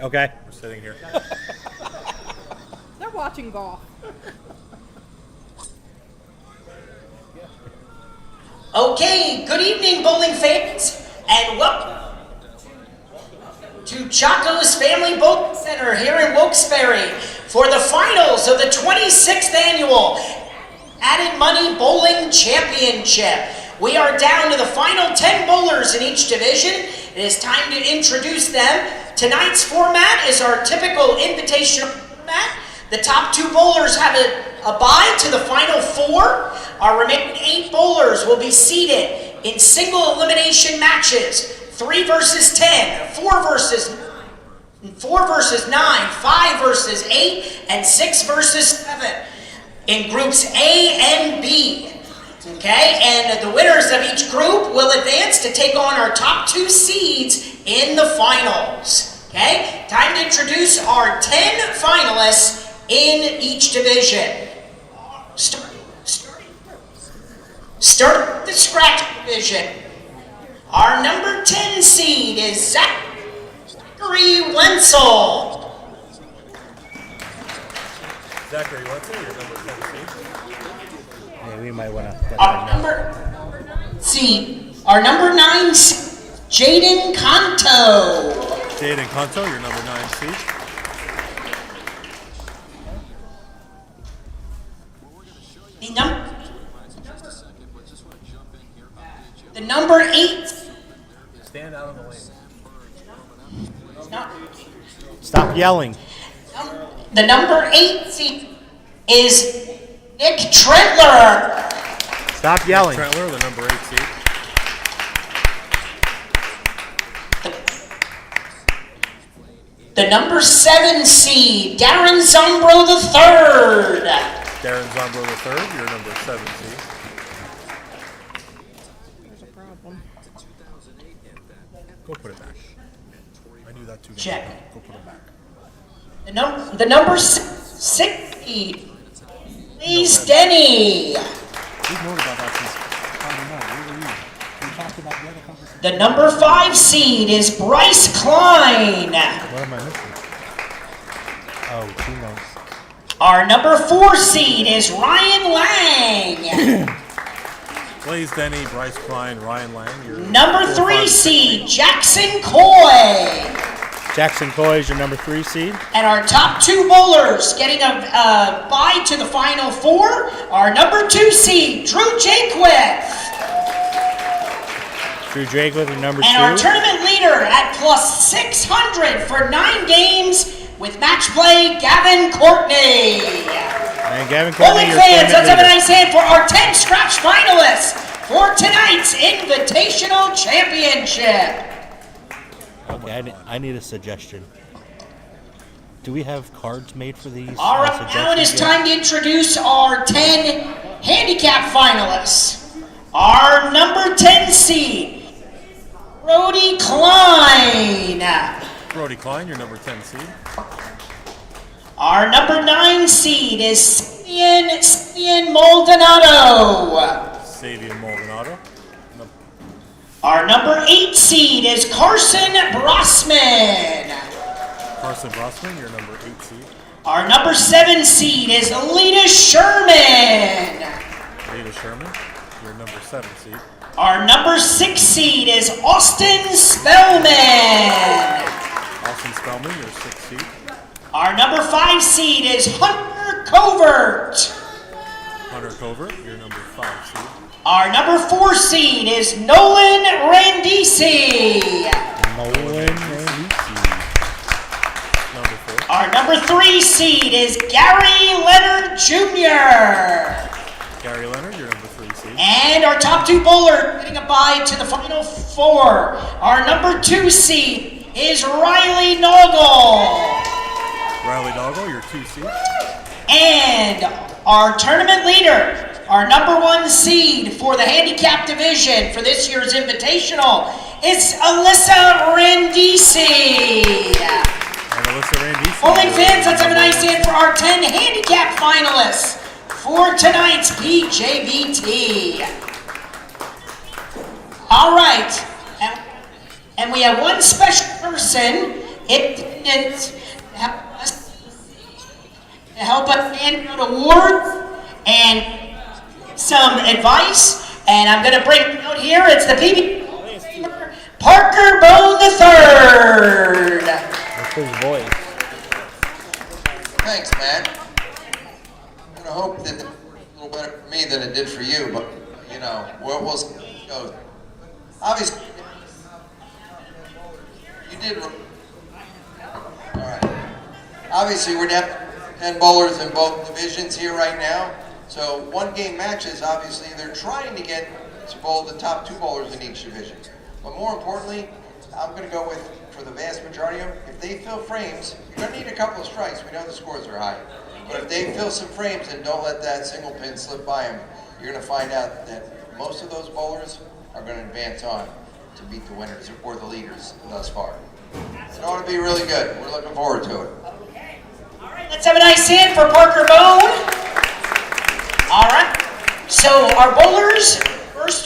Okay. We're sitting here. They're watching golf. Okay, good evening, bowling fans, and welcome to Chaco's Family Bowling Center here in Wilkes-Barre for the finals of the 26th annual Added Money Bowling Championship. We are down to the final 10 bowlers in each division. It is time to introduce them. Tonight's format is our typical invitational format. The top 2 bowlers have a bye to the final 4. Our remaining 8 bowlers will be seeded in single elimination matches, 3 versus 10, 4 versus 9, 5 versus 8, and 6 versus 7 in groups A and B. Okay, and the winners of each group will advance to take on our top 2 seeds in the finals. Okay, time to introduce our 10 finalists in each division. Start with the scratch division. Our number 10 seed is Zachary Wenzel. Zachary, what's your number 10 seed? Yeah, we might want to. Our number 9 seed, Jaden Kanto. Jaden Kanto, your number 9 seed. The number 8. Stand out on the lane. Stop yelling. The number 8 seed is Nick Trentler. Stop yelling. Trentler, the number 8 seed. The number 7 seed, Darren Zombro III. Darren Zombro III, your number 7 seed. There's a problem. Go put it back. I knew that too. Check. Go put it back. The number 6 seed, Please Denny. We've known about that since Friday night. Where were you? We talked about the other conversation. The number 5 seed is Bryce Klein. What am I missing? Oh, teammates. Our number 4 seed is Ryan Lang. Blaze Denny, Bryce Klein, Ryan Lang. Your Number 3 seed, Jackson Coy. Jackson Coy is your number 3 seed. And our top 2 bowlers getting a bye to the final 4, our number 2 seed, Drew Jakewith. Drew Jakewith, your number 2. And our tournament leader at plus 600 for 9 games with match play, Gavin Courtney. And Gavin Courtney, Bowling your fans, let's have a tournament nice hand for our 10 scratch finalists for tonight's Invitational Championship. Okay, I need a suggestion. Do we have cards made for these? All right, now it is time to introduce our 10 handicap finalists. Our number 10 seed, Brody Klein. Brody Klein, your number 10 seed. Our number 9 seed is Savian Maldonado. Savian Maldonado. Our number 8 seed is Carson Brossman. Carson Brossman, your number 8 seed. Our number 7 seed is Alita Sherman. Lita Sherman, your number 7 seed. Our number 6 seed is Austin Spellman. Austin Spellman, your 6 seed. Our number 5 seed is Hunter Covert. Hunter Covert, your number 5 seed. Our number 4 seed is Nolan Randisi. Nolan Randisi. Number 4. Our number 3 seed is Gary Leonard Jr. Gary Leonard, your number 3 seed. And our top 2 bowler getting a bye to the final 4. Our number 2 seed is Riley Noggle. Riley Doggle, your 2 seed. And our tournament leader, our number 1 seed for the handicap division for this year's invitational is Alyssa Randisi. And Alyssa Randisi. Bowling fans, let's have a nice hand for our 10 handicap finalists for tonight's PJBT. All right, and we have one special person attendance to help us hand out awards and some advice. And I'm going to bring it out here. It's the PBT Parker Bone III. That's his voice. Thanks, Matt. I'm gonna hope that it's a little better for me than it did for you, but you know, we'll go. Obviously, you did. All right. Obviously, we're down 10 bowlers in both divisions here right now. So one-game matches, obviously, they're trying to get to bowl the top 2 bowlers in each division. But more importantly, I'm going to go with, for the vast majority of them, if they fill frames, you're going to need a couple of strikes. We know the scores are high. But if they fill some frames and don't let that single pin slip by them, you're going to find out that most of those bowlers are going to advance on to beat the winners or the leaders thus far. It ought to be really good. We're looking forward to it. Okay. All right, let's have a nice hand for Parker Bone. All right. So our bowlers,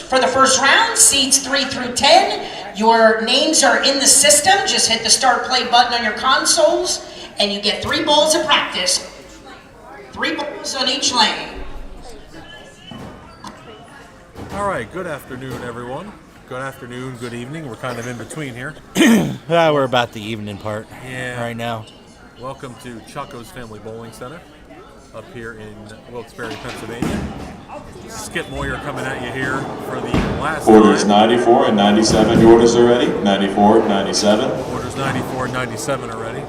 for the first round, seeds 3 through 10. Your names are in the system. Just hit the start play button on your consoles, and you get 3 balls of practice. 3 balls on each lane. All right, good afternoon, everyone. Good afternoon, good evening. We're kind of in between here. We're about the evening part right now. Welcome to Chaco's Family Bowling Center up here in Wilkes-Barre, Pennsylvania. Skip Moyer coming at you here for the last Orders time. 94 and 97, the orders are ready. 94, 97. Orders 94 and 97 are ready.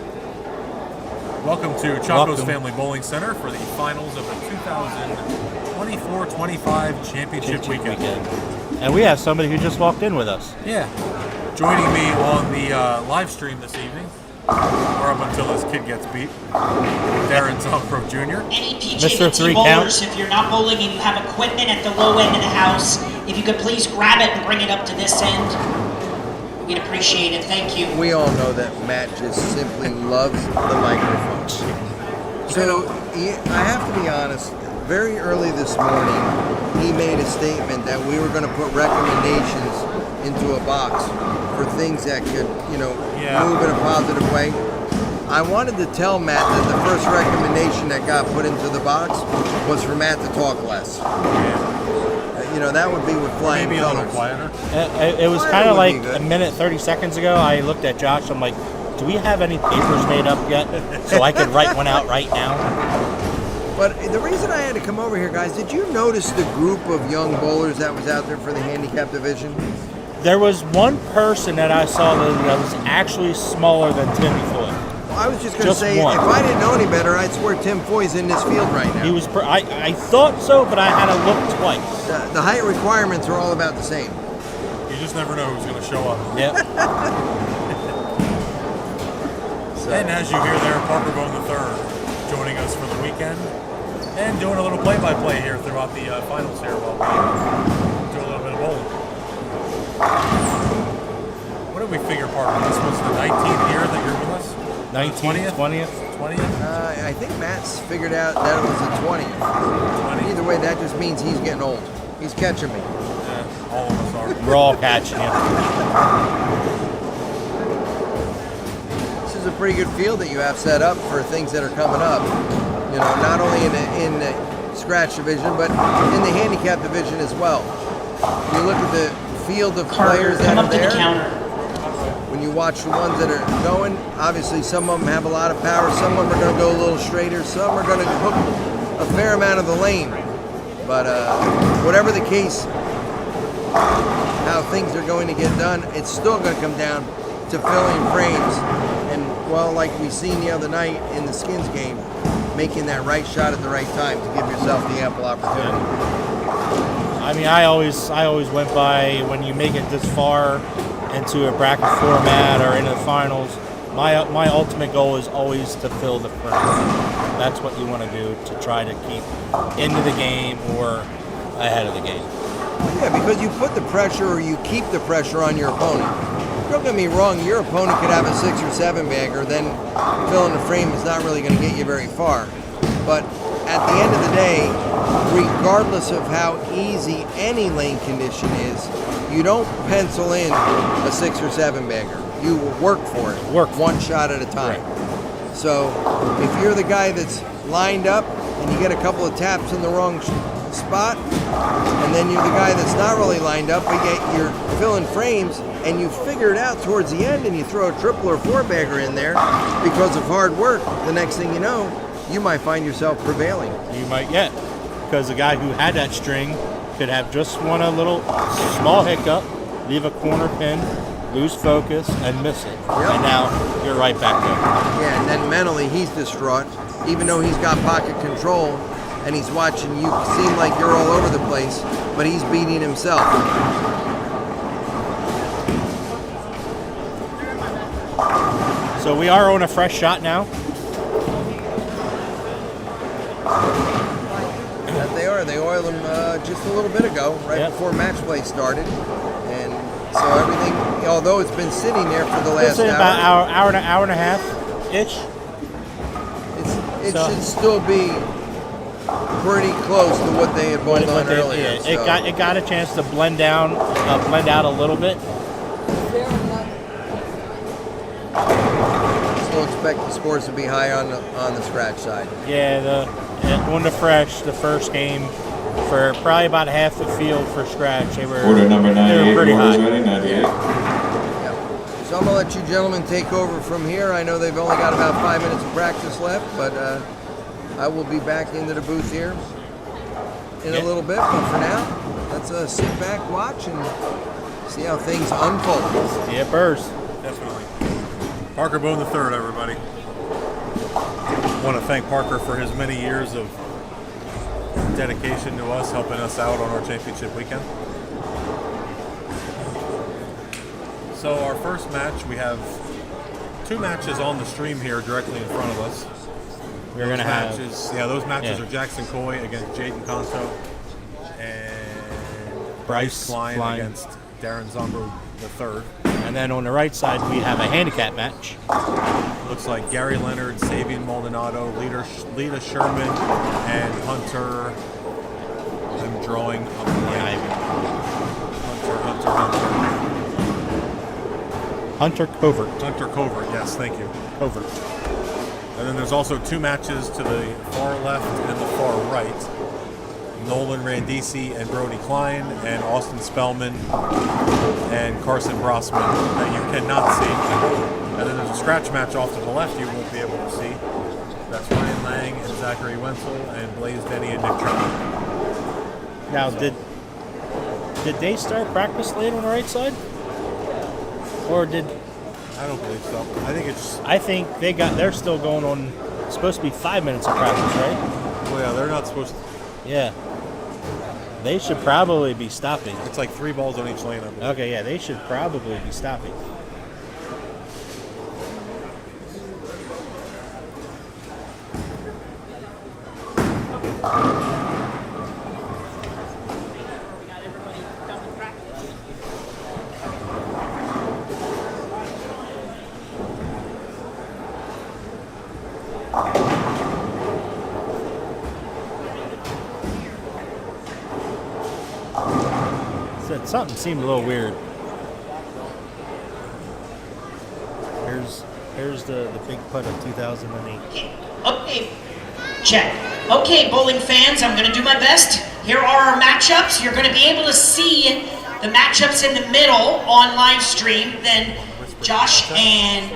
Welcome to Chaco's Family Bowling Center for the finals of the 2024-25 Championship Weekend. And we have somebody who just walked in with us. Yeah. Joining me on the live stream this evening, or up until this kid gets beat, Darren Zomprov Jr. Any Mr. PJBT 3 bowlers, count. if you're not bowling and you have equipment at the low end of the house, if you could please grab it and bring it up to this end, we'd appreciate it. Thank you. We all know that Matt just simply loves the microphone. So I have to be honest, very early this morning, he made a statement that we were going to put recommendations into a box for things that could, move in a positive way. I wanted to tell Matt that the first recommendation that got put into the box was for Matt to talk less. That would be with flying Maybe a little colors. quieter. It was Quieter kind of would like be good. a minute, 30 seconds ago. I looked at Josh. I'm like, do we have any papers made up yet so I could write one out right now? But the reason I had to come over here, guys, did you notice the group of young bowlers that was out there for the handicap division? There was one person that I saw that was actually smaller than Timmy Floyd. Well, I was just going to Just say, one. if I didn't know any better, I'd swear Tim Foy's in this field right now. He was. I thought so, but I had to look twice. The height requirements are all about the same. You just never know who's going to show up. Yep. And as you hear there, Parker Bone III joining us for the weekend and doing a little play-by-play here throughout the finals here while we do a little bit of bowling. What did we figure, Parker? This was the 19th year that you're with us? 19th, 20th. 20th? I think Matt's figured out that it was the 20th. 20th. Either way, that just means he's getting old. He's catching me. Yeah, all of us are. We're all catching him. This is a pretty good field that you have set up for things that are coming up. Not only in the scratch division, but in the handicap division as well. You look at the field of players that Come are up to the there. counter. When you watch the ones that are going, obviously some of them have a lot of power, some of them are going to go a little straighter, some are going to hook a fair amount of the lane. But whatever the case, how things are going to get done, it's still going to come down to filling frames. And, well, like we seen the other night in the Skins game, making that right shot at the right time to give yourself the ample opportunity. I mean, I always went by when you make it this far into a bracket format or into the finals. My ultimate goal is always to fill the frame. That's what you want to do to try to keep into the game or ahead of the game. Yeah, because you put the pressure or you keep the pressure on your opponent. Don't get me wrong, your opponent could have a 6 or 7 bagger, then filling the frame is not really going to get you very far. But at the end of the day, regardless of how easy any lane condition is, you don't pencil in a 6 or 7 bagger. You work for it. Work. One shot at a time. So if you're the guy that's lined up and you get a couple of taps in the wrong spot, and then you're the guy that's not really lined up, but yet you're filling frames, and you figure it out towards the end, and you throw a triple or four bagger in there because of hard work, the next thing you know, you might find yourself prevailing. You might get, because the guy who had that string could have just won a little small hiccup, leave a corner pin, lose focus, and miss it. And now you're right back there. Yeah, and then mentally he's distraught, even though he's got pocket control, and he's watching you seem like you're all over the place, but he's beating himself. So we are on a fresh shot now. That they are. They oiled him just a little bit ago, right before match play started. And so everything, although it's been sitting there for the last about hour and a half-ish. It should still be pretty close to what they had boiled on earlier. Yeah, it got a chance to blend out a little bit. Still expect the scores to be high on the scratch side. Yeah, on the fresh, the first game, for probably about half the field for scratch, they were Order number 98, pretty orders high. ready, 98. So I'm going to let you gentlemen take over from here. I know they've only got about 5 minutes of practice left, but I will be back into the booth here in a little bit. But for now, let's sit back, watch, and see how things unfold. Yeah, Burrs. Definitely. Parker Bone III, everybody. I want to thank Parker for his many years of dedication to us, helping us out on our championship weekend. So our first match, we have two matches on the stream here directly in front of us. We're going to have... those matches are Jackson Coy against Jaden Conto and Bryce Klein against Darren Zombro III. And then on the right side, we have a handicap match. Looks like Gary Leonard, Sabian Maldonado, Lita Sherman, and Hunter. I'm drawing up Hunter Covert. Hunter Covert, yes, thank you. Covert. And then there's also two matches to the far left and the far right. Nolan Randisi and Brody Klein, and Austin Spellman and Carson Brossman that you cannot see. And then there's a scratch match off to the left you won't be able to see. That's Ryan Lang and Zachary Wenzel and Blaze Denny and Nick Trump. Now, did they start practice late on the right side? Or did... I don't believe so. I think they're still going on, it's supposed to be 5 minutes of practice, right? Well, yeah, they're not supposed to. Yeah. They should probably be stopping. It's like 3 balls on each lane, I believe. Okay, yeah, they should probably be stopping. Something seemed a little weird. Here's the big putt of 2008. Okay, check. Okay, bowling fans, I'm going to do my best. Here are our matchups. You're going to be able to see the matchups in the middle on live stream. Then Josh and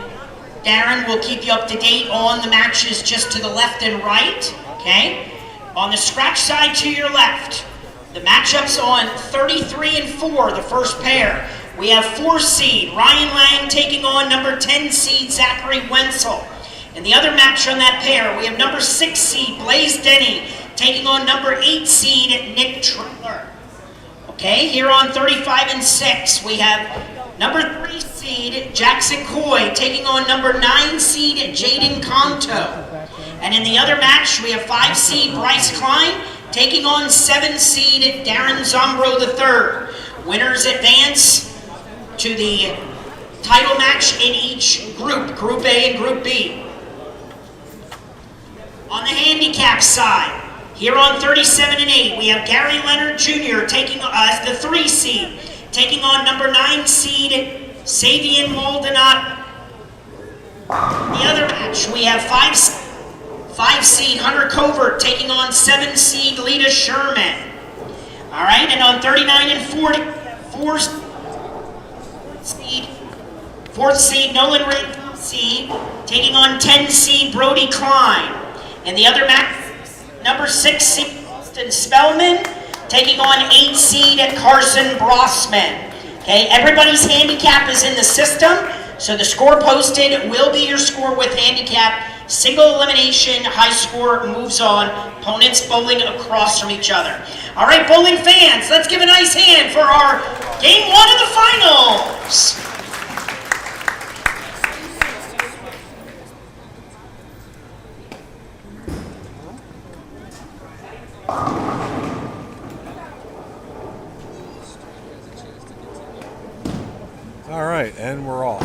Darren will keep you up to date on the matches just to the left and right. Okay? On the scratch side to your left, the matchups on 33 and 4, the first pair. We have 4 seed Ryan Lang taking on number 10 seed Zachary Wenzel. And the other match on that pair, we have number 6 seed Blaze Denny taking on number 8 seed Nick Trump. Okay, here on 35 and 6, we have number 3 seed Jackson Coy taking on number 9 seed Jaden Conto. And in the other match, we have 5 seed Bryce Klein taking on 7 seed Darren Zombro III. Winners advance to the title match in each group, Group A and Group B. On the handicap side, here on 37 and 8, we have Gary Leonard Jr. taking as the 3 seed, taking on number 9 seed Savian Maldonado. The other match, we have 5-seed Hunter Covert taking on 7-seed Lita Sherman. All right, and on 39 and 40, 4th-seed Nolan Randy taking on 10-seed Brody Klein. And the other match, number 6-seed Austin Spellman taking on 8-seed Carson Brossman. Okay, everybody's handicap is in the system, so the score posted will be your score with handicap. Single elimination, high score moves on. Opponents bowling across from each other. All right, bowling fans, let's give a nice hand for our Game 1 of the finals. All right, and we're off.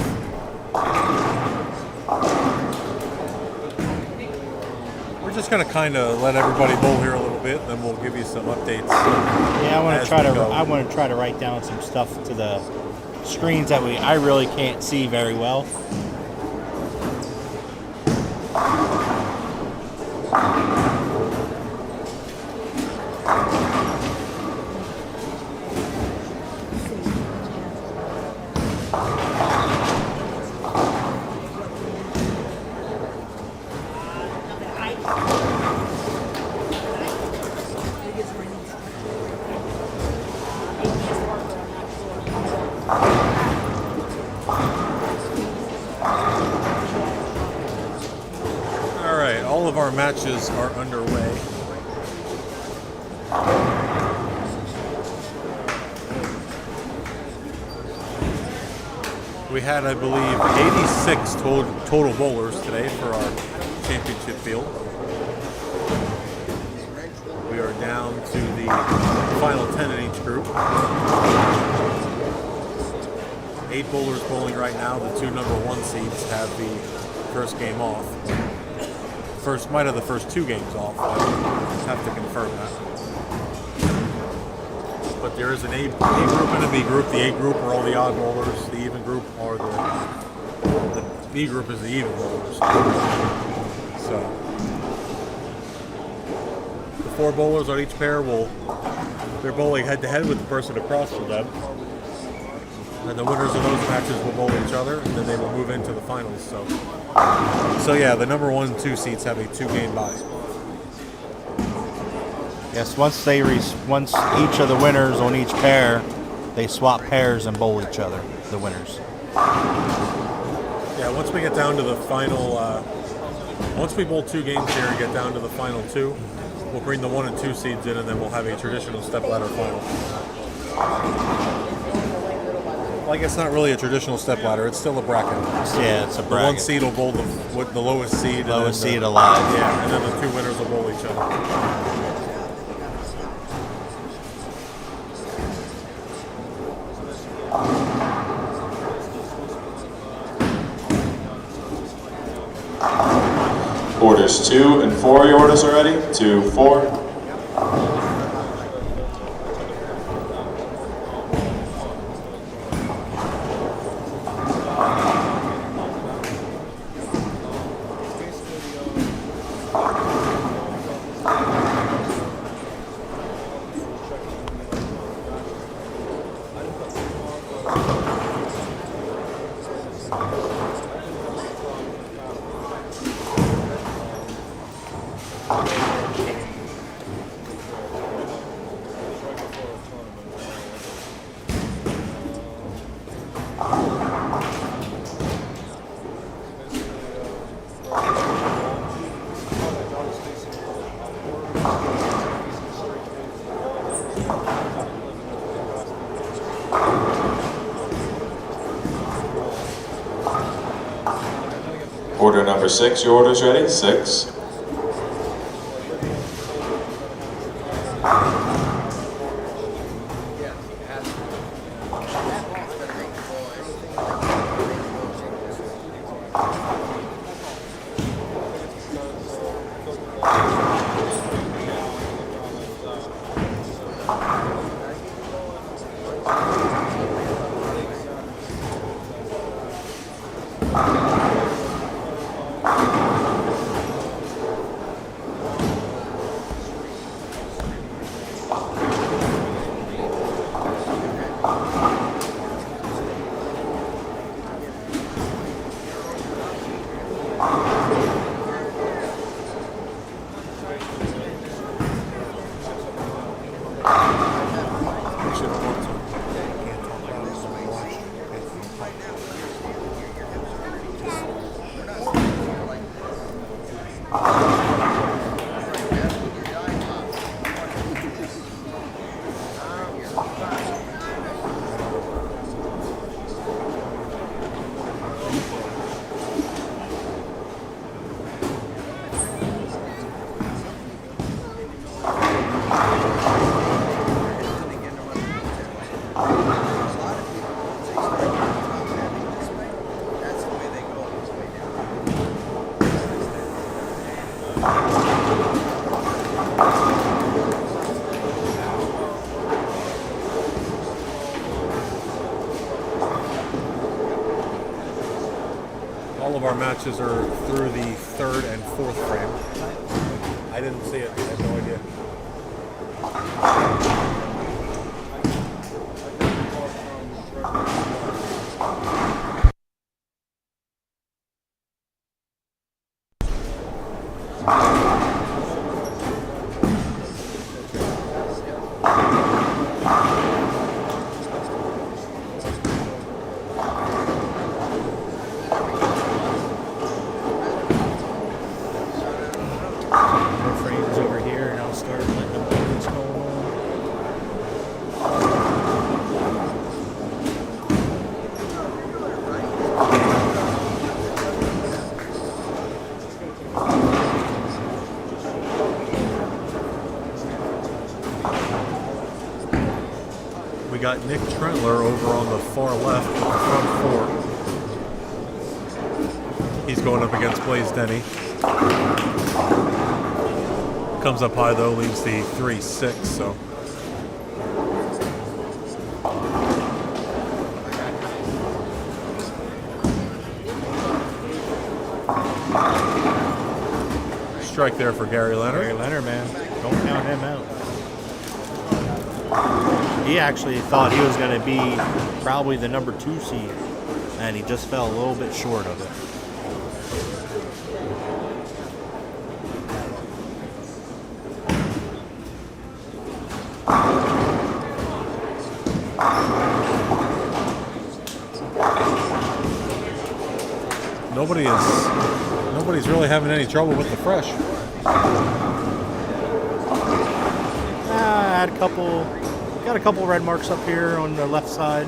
We're just gonna kind of let everybody bowl here a little bit, then we'll give you some updates. Yeah, I want as to try we to. go. I want to try to write down some stuff to the screens that I really can't see very well. All right, all of our matches are underway. We had, I believe, 86 total bowlers today for our championship field. We are down to the final 10 in each group. 8 bowlers bowling right now. The 2 number 1 seeds have the first game off. Might have the first 2 games off. I have to confirm that. But there is an A group and a B group. The A group are all the odd bowlers. The even group are the B group is the even bowlers. So the 4 bowlers on each pair they're bowling head to head with the person across from them. And the winners of those matches will bowl each other, and then they will move into the finals. So yeah, the number 1 and 2 seeds have a 2-game bye. Yes, once each of the winners on each pair, they swap pairs and bowl each other. The winners. Yeah, once we get down to the final, once we bowl 2 games here and get down to the final 2, we'll bring the 1 and 2 seeds in, and then we'll have a traditional stepladder final. Like, it's not really a traditional stepladder; it's still a bracket. Yeah, it's a The bracket. 1 seed will bowl the lowest seed. Lowest and then seed alive. Yeah, and then the 2 winners will bowl each other. Orders 2 and 4, your orders are ready? 2, 4. Order number 6, your order's ready? 6. All of our matches are through the third and fourth frame. I didn't see it. I had no idea. More frames over here, and I'll start letting them know what's going on. We got Nick Trentler over on the far left with the front four. He's going up against Blaze Denny. Comes up high though, leaves the 3-6, so. Strike there for Gary Leonard. Gary Leonard, man, don't count him out. He actually thought he was going to be probably the number 2 seed, and he just fell a little bit short of it. Nobody's really having any trouble with the fresh. I had got a couple red marks up here on the left side.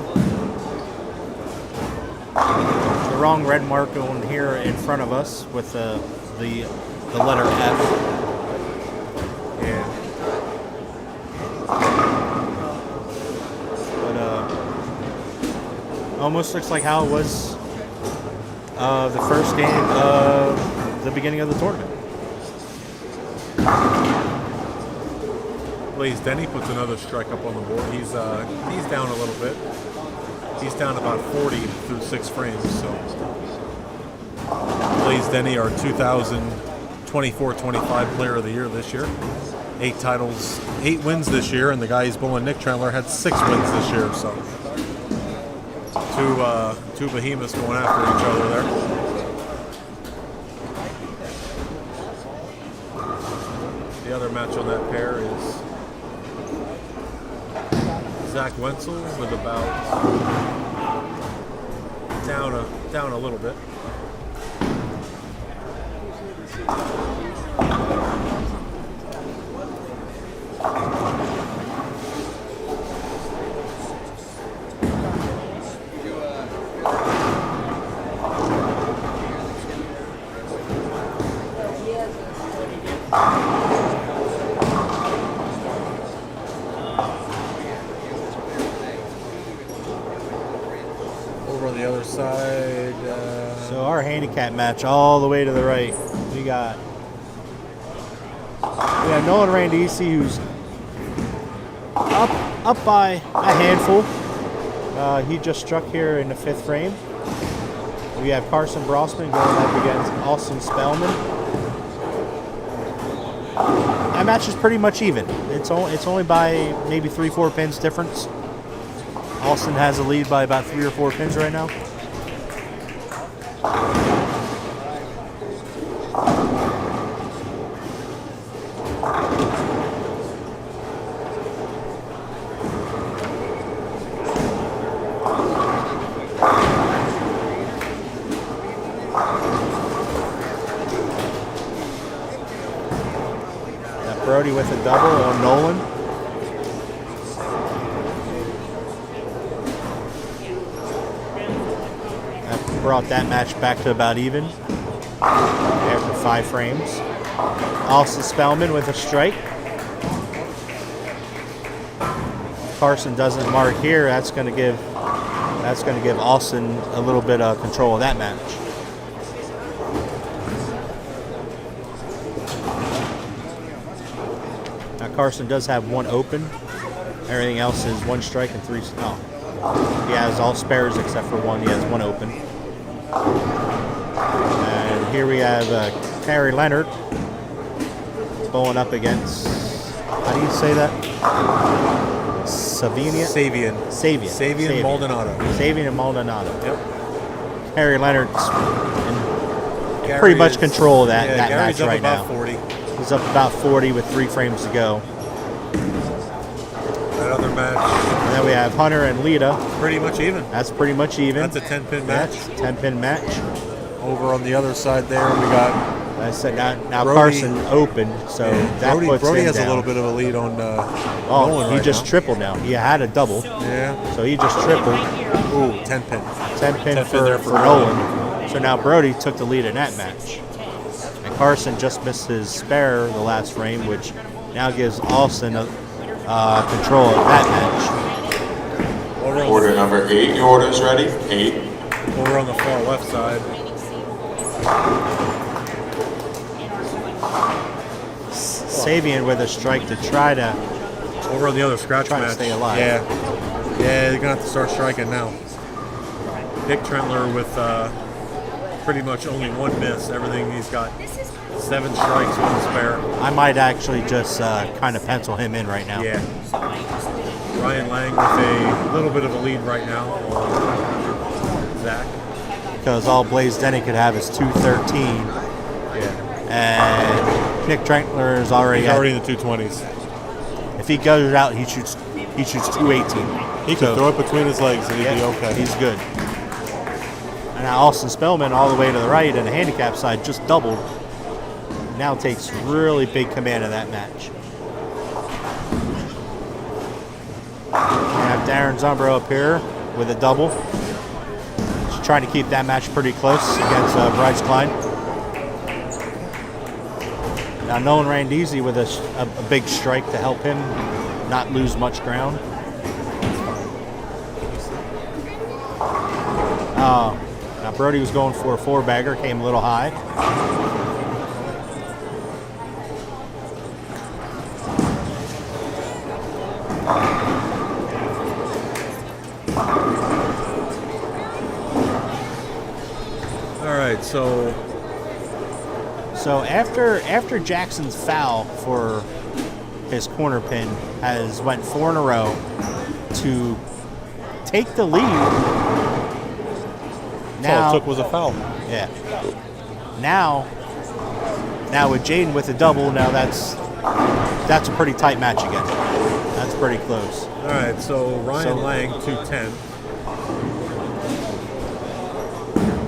The wrong red mark on here in front of us with the letter F. Yeah. But almost looks like how it was the first game of the beginning of the tournament. Blaze Denny puts another strike up on the board. He's down a little bit. He's down about 40 through 6 frames. So Blaze Denny, our 2024-25 Player of the Year this year. 8 titles, 8 wins this year, and the guy he's bowling, Nick Trentler, had 6 wins this year. So two behemoths going after each other there. The other match on that pair is Zach Wenzel with about down a little bit. Over on the other side. So our handicap match all the way to the right. We got Nolan Randisi, who's up by a handful. He just struck here in the 5th frame. We have Carson Brosman going up against Austin Spellman. That match is pretty much even. It's only by maybe 3-4 pins difference. Austin has a lead by about 3 or 4 pins right now. Got Brody with a double on Nolan. Brought that match back to about even after 5 frames. Austin Spellman with a strike. Carson doesn't mark here. That's going to give Austin a little bit of control of that match. Now Carson does have 1 open. Everything else is 1 strike and 3. Oh, he has all spares except for 1. He has 1 open. And here we have Harry Leonard going up against, how do you say that? Savian Maldonado. Savian and Maldonado. Yep. Harry Leonard's in pretty much control of that Gary's match up right about now. 40. He's up about 40 with 3 frames to go. That other match, And then we have Hunter and Lita. pretty much even. That's pretty much even. That's a 10-pin match. That's a 10-pin match. Over on the other side there, we got I said now Brody- Carson opened, so that puts Brody him has down. a little bit of a lead on Oh, Nolan he right just now. tripled now. He had a double, Yeah. so he just tripled. Ooh, 10-pin. 10-pin pin there for for Nolan. So now Brody took the lead in that match. And Carson just missed his spare the last frame, which now gives Austin control of that match. Order number 8, your order is ready. 8. Over on the far left side. Savian with a strike to try to. Over on the other scratch Trying to match. stay alive. Yeah, they're gonna have to start striking now. Dick Trentler with pretty much only 1 miss. Everything he's got 7 strikes, 1 spare. I might actually just kind of pencil him in right now. Yeah. Ryan Lang with a little bit of a lead right now on Zach. Because all Blaze Denny could have is 213, Yeah. and Nick Trentler is already. He's already in the 220s. If he goes out, he shoots 218. He could throw it between his legs and he'd be okay. He's good. And now Austin Spellman all the way to the right and the handicap side just doubled. Now takes really big command of that match. We have Darren Zumbro up here with a double. He's trying to keep that match pretty close against Bryce Klein. Now Nolan Randisi with a big strike to help him not lose much ground. Now Brody was going for a 4-bagger, came a little high. All right, so after Jackson's foul for his corner pin has went 4 in a row to take the lead. all it took was a foul. Yeah. Now with Jaden with a double, now that's a pretty tight match again. That's pretty close. All right, so Ryan Lang 210.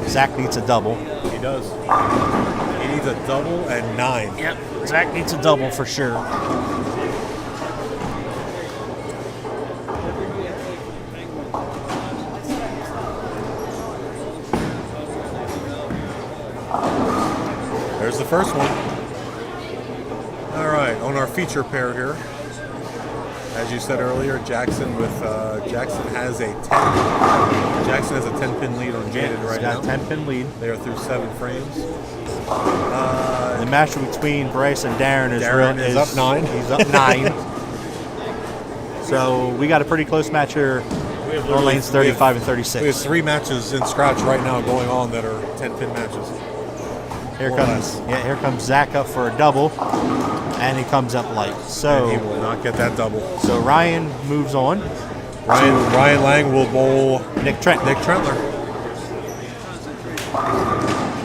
Zach needs a double. He does. He needs a double and 9. Yep. Zach needs a double for sure. There's the first one. All right, on our feature pair here, as you said earlier, Jackson has a 10-pin lead on Jaden right now. He's got a 10-pin lead. They are through 7 frames. The match between Bryce and Darren is up 9. He's up 9. So we got a pretty close match here. North Lane's 35 and 36. We have 3 matches in scratch right now going on that are 10-pin matches. Here comes Zach up for a double, and he comes up light. So And he will not get that double. So Ryan moves on. Ryan Lang will bowl Nick Trentler.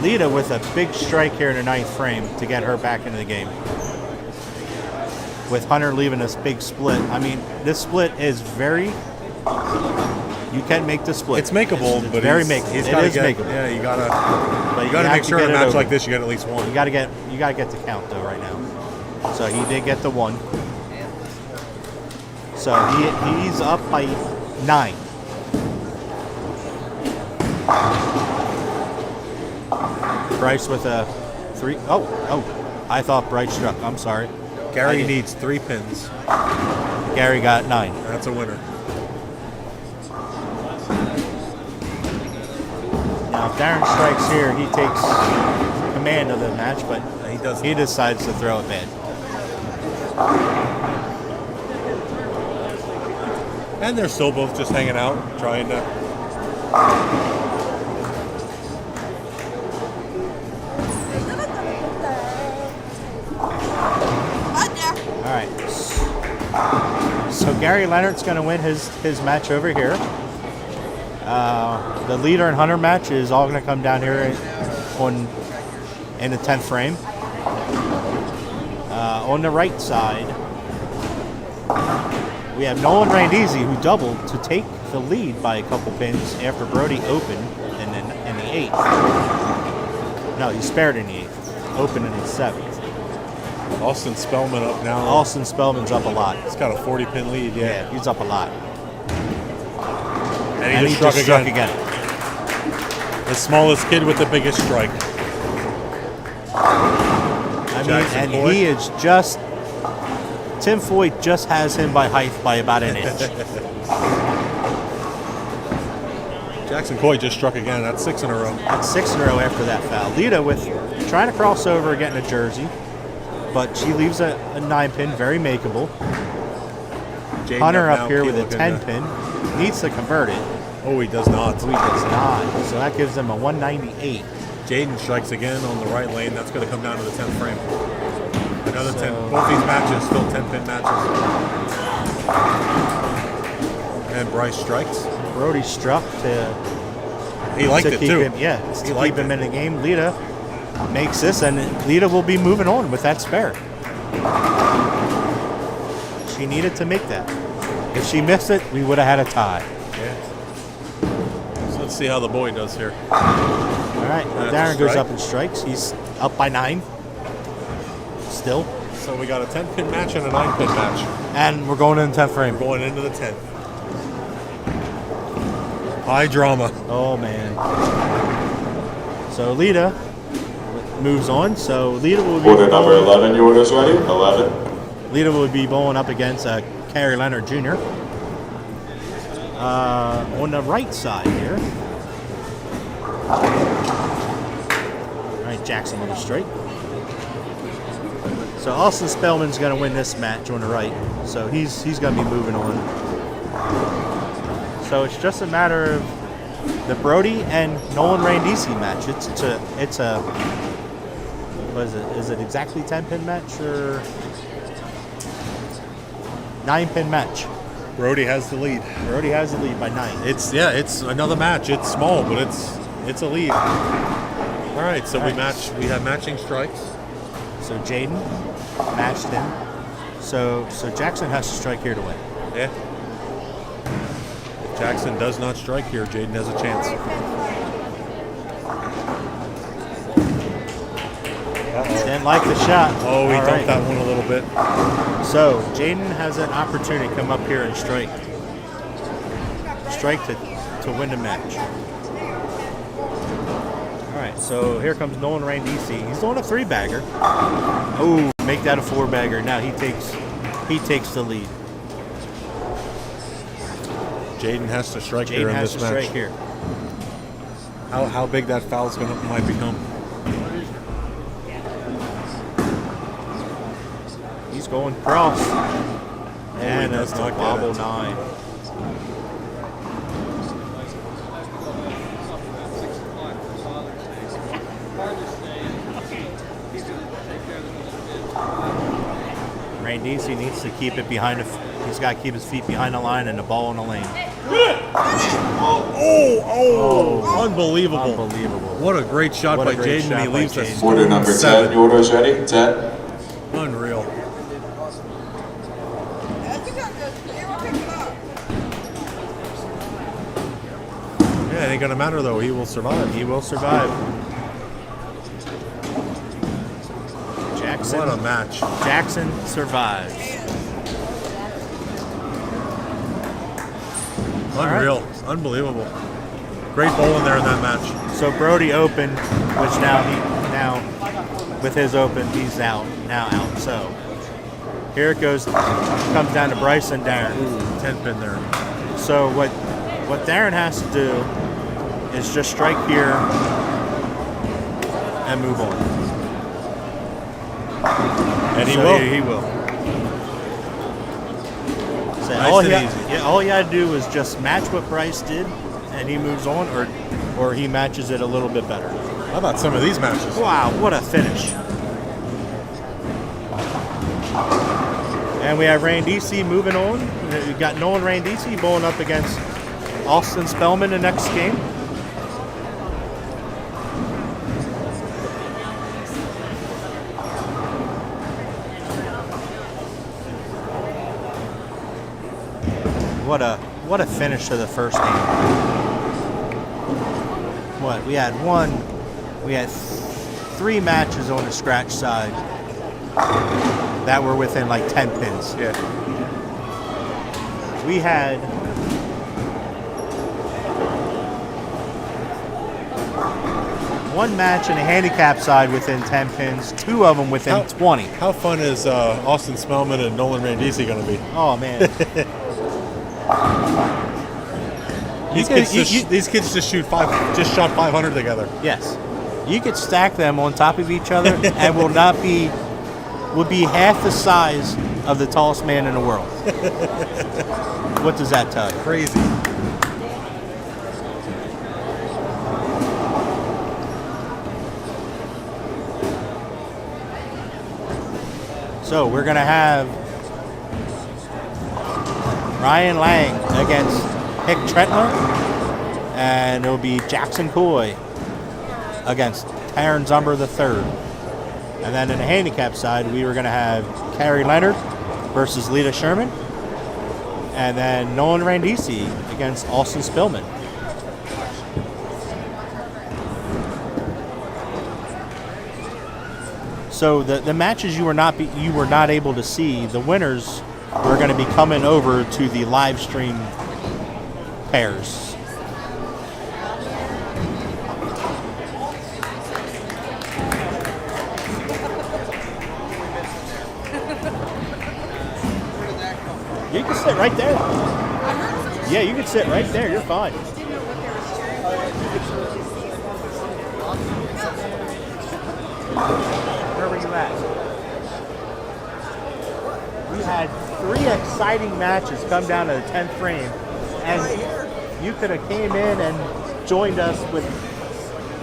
Lita with a big strike here in the 9th frame to get her back into the game. With Hunter leaving this big split. I mean, this split is very. You can make the split. It's makeable, it's but very it's makeable. It is makeable. Yeah, you gotta have make to sure in get a it match over. like this you get at least 1. You gotta get the count though right now. So he did get the 1. So he's up by 9. Bryce with a 3. Oh, I thought Bryce struck. I'm sorry. Gary needs 3 pins. Gary got 9. That's a winner. Now, if Darren strikes here, he takes command of the match, but he decides to throw it bad. And they're still both just hanging out, trying to. So Gary Leonard's going to win his match over here. The leader and hunter match is all going to come down here in the 10th frame. On the right side, we have Nolan Randisi, who doubled to take the lead by a couple pins after Brody opened in the 8th. No, he spared in the 8th. Opened in the 7th. Austin Spellman up now. Austin Spellman's up a lot. He's got a 40-pin lead, Yeah, he's up a lot. And he just struck again. The smallest kid with the biggest strike. I mean, and he is just, Tim Foy just has him by height by about an inch. Jackson Coy just struck again. That's 6 in a row. That's 6 in a row after that foul. Lita with trying to cross over, getting a jersey, but she leaves a 9-pin, very makeable. Jaden Hunter now up here with a looking 10-pin, needs to convert it. Oh, he does not. He does not. So that gives them a 198. Jaden strikes again on the right lane. That's going to come down to the 10th frame. Another So- 10. Both these matches still 10-pin matches. And Bryce strikes. Brody struck to He liked it keep too. him, yeah, to He keep liked him it. in the game. Lita makes this, and Lita will be moving on with that spare. She needed to make that. If she missed it, we would have had a tie. So let's see how the boy does here. All right, That's a Darren goes strike. up in strikes. He's up by 9 still. So we got a 10-pin match and a 9-pin match. And we're going in the 10th frame. Going into the 10th. High drama. Oh, man. So Lita moves on. So Lita will be Order number 11, your order's ready? 11. Lita will be bowling up against Kerry Leonard Jr. On the right side here. All right, Jackson with a straight. So Austin Spellman's going to win this match on the right. So he's going to be moving on. So it's just a matter of the Brody and Nolan Randisi match. It's a what is it? Is it exactly 10-pin match or 9-pin match? Brody has the lead. Brody has the lead by 9. It's another match. It's small, but it's a lead. All right, so we have matching strikes. So Jaden matched him. So Jackson has to strike here to win. Yeah. If Jackson does not strike here, Jaden has a chance. Didn't like the shot. Oh, he All dumped right. that one a little bit. So Jaden has an opportunity to come up here and strike. Strike to win the match. All right, so here comes Nolan Randisi. He's on a 3-bagger. Oh, make that a 4-bagger. Now he takes the lead. Jaden has to strike here Jaden in has this to match. strike here. How big that foul might become. He's going cross. And he does that's a not get wobble it. 9. Randisi needs to keep it behind he's got to keep his feet behind the line and the ball in the lane. Unbelievable. Unbelievable. What a great shot What a by great Jaden. shot He by leaves Jaden. us Order number 10, 7. your order's ready? 10. Unreal. Yeah, it ain't gonna matter though. He will survive. He will survive. Jackson. What a match. Jackson survives. Unreal. Unbelievable. Great bowling there in that match. So Brody opened, which now with his open, he's now out. So here it goes, comes down to Bryce and Darren. 10-pin there. So what Darren has to do is just strike here and move on. And he So will. He will. So Nice all, and he easy. all he had to do was just match what Bryce did, and he moves on, or he matches it a little bit better. How about some of these matches? Wow, what a finish. And we have Randisi moving on. We've got Nolan Randisi bowling up against Austin Spellman the next game. What a finish to the first game. What we had three matches on the scratch side that were within like 10 pins. Yeah. We had one match in the handicap side within 10 pins, two of them within 20. How fun is Austin Spellman and Nolan Randisi going to be? Oh man. These kids just shot 500 together. Yes. You could stack them on top of each other and would be half the size of the tallest man in the world. What does that tell you? Crazy. So we're going to have Ryan Lang against Hick Trentler, and it'll be Jackson Coy against Taryn Zumber III. And then in the handicap side, we were going to have Carrie Leonard versus Lita Sherman, and then Nolan Randisi against Austin Spillman. So the matches you were not able to see, the winners were going to be coming over to the live stream pairs. You can sit right there. Yeah, you can sit right there. You're fine. Where were you at? We had 3 exciting matches come down to the 10th frame, and you could have came in and joined us with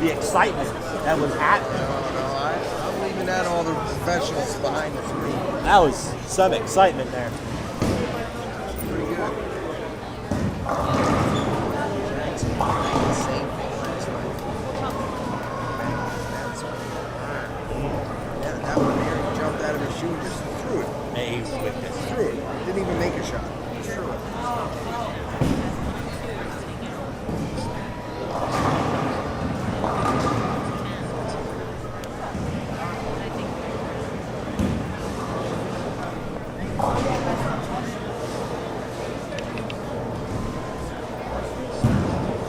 the excitement that was happening. I'm leaving that all the professionals behind the screen. That was some excitement there. Pretty good. Same thing last night. Yeah, that one here, he jumped out of his shoe and just threw it. Hey, he whipped it. Threw it. Didn't even make a shot. Just threw it.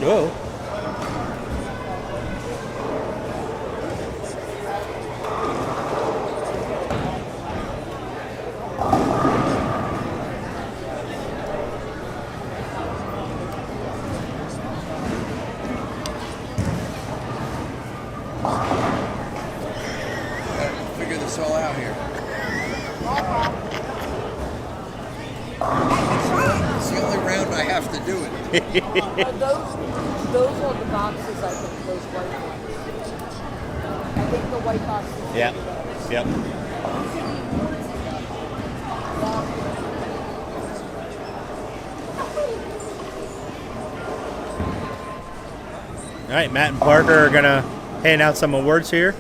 Whoa. Figure this all out here. It's the only round I have to do it. Those are the boxes, I think, those white ones. I think the white boxes. Yep. Yep. All right, Matt and Parker are going to hand out some awards here.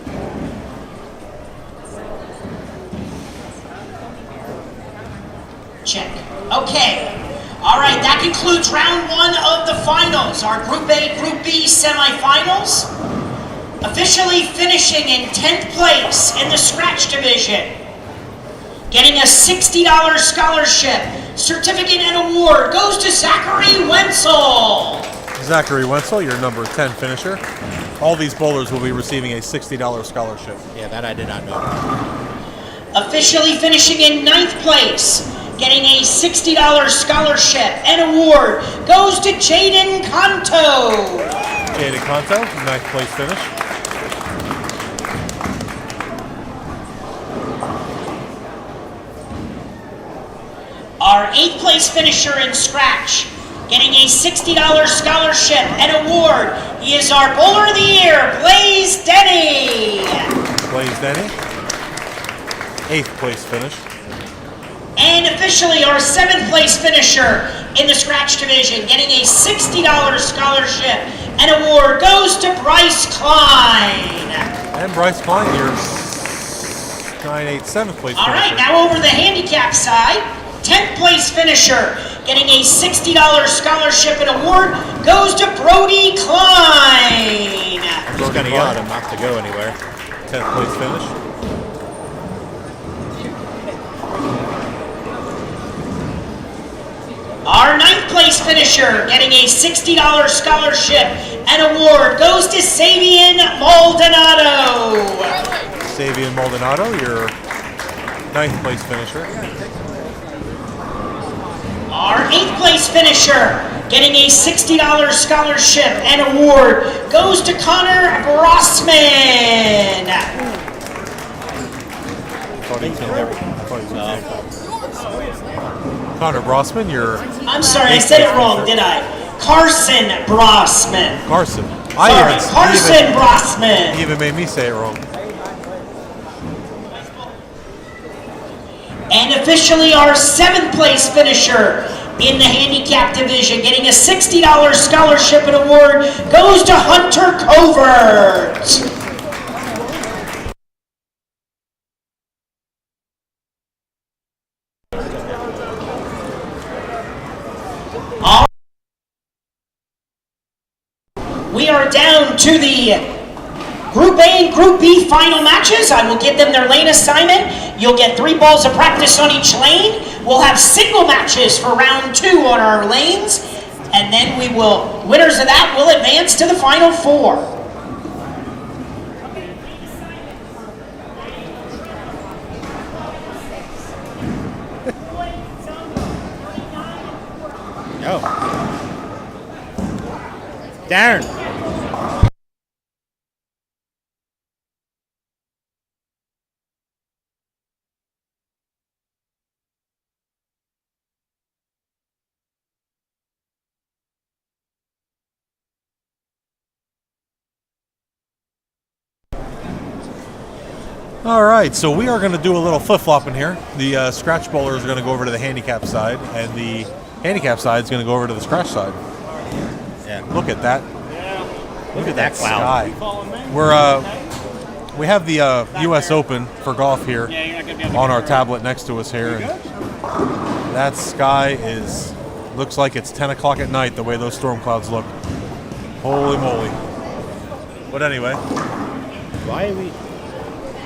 Check. Okay. All right, that concludes round 1 of the finals, our Group A, Group B semifinals. Officially finishing in 10th place in the scratch division. Getting a $60 scholarship, certificate and award goes to Zachary Wenzel. Zachary Wenzel, your number 10 finisher. All these bowlers will be receiving a $60 scholarship. Yeah, that I did not know. Officially finishing in 9th place, getting a $60 scholarship and award goes to Jaden Kanto. Jaden Kanto, 9th place finish. Our 8th place finisher in scratch, getting a $60 scholarship and award. He is our Bowler of the Year, Blaze Denny. Blaze Denny, 8th place finish. And officially our 7th place finisher in the scratch division, getting a $60 scholarship and award, goes to Bryce Klein. And Bryce Klein, your 9-8 7th place All right, finisher. now over the handicap side, 10th place finisher, getting a $60 scholarship and award, goes to Brody Klein. Just kind of yell at him not to go anywhere. 10th place finish. Our 9th place finisher, getting a $60 scholarship and award, goes to Savian Maldonado. Savian Maldonado, your 9th place finisher. Our 8th place finisher, getting a $60 scholarship and award, goes to Connor Brossman. Connor Brossman, your I'm sorry, I said it wrong, did I? Carson Brossman. Carson. Sorry, Carson Brossman. He even made me say it wrong. And officially our 7th place finisher in the handicap division, getting a $60 scholarship and award, goes to Hunter Covert. We are down to the Group A and Group B final matches. I will give them their lane assignment. You'll get 3 balls of practice on each lane. We'll have single matches for round 2 on our lanes. And then we will, winners of that will advance to the final 4. Go. Darren. All right, so we are going to do a little flip-flopping here. The scratch bowler is going to go over to the handicap side, and the handicap side is going to go over to the scratch side. Yeah. Look at that. Look at that Sky. We have the U.S. Open for golf here on our tablet next to us here, and that sky looks like it's 10 o'clock at night the way those storm clouds look. Holy moly! But anyway, Why are we?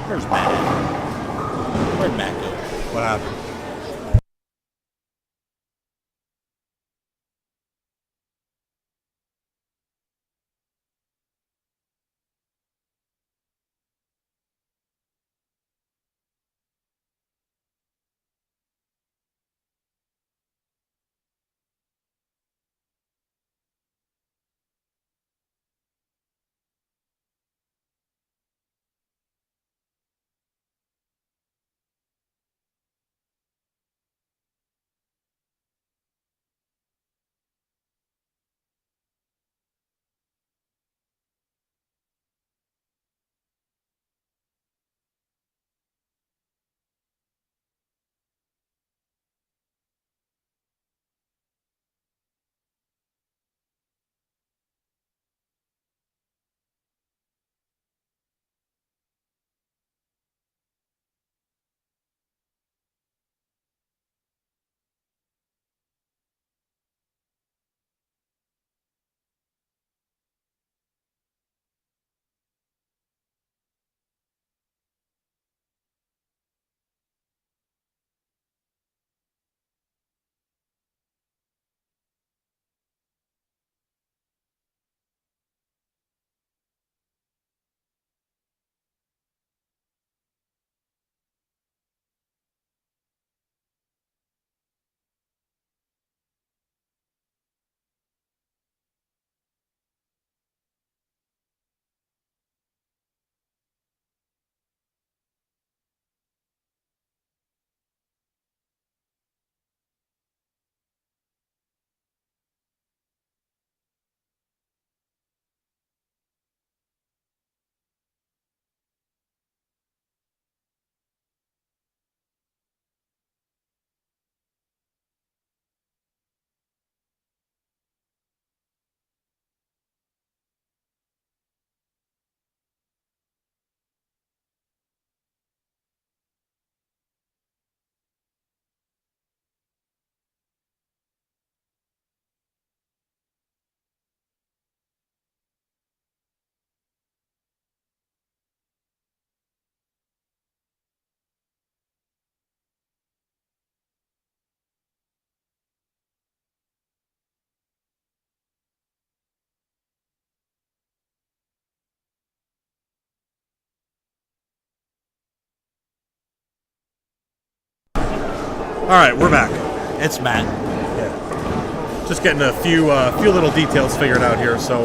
Where's Matt at? Where'd Matt go? what happened? right, we're back. It's Matt. Just getting a few little details figured out here. So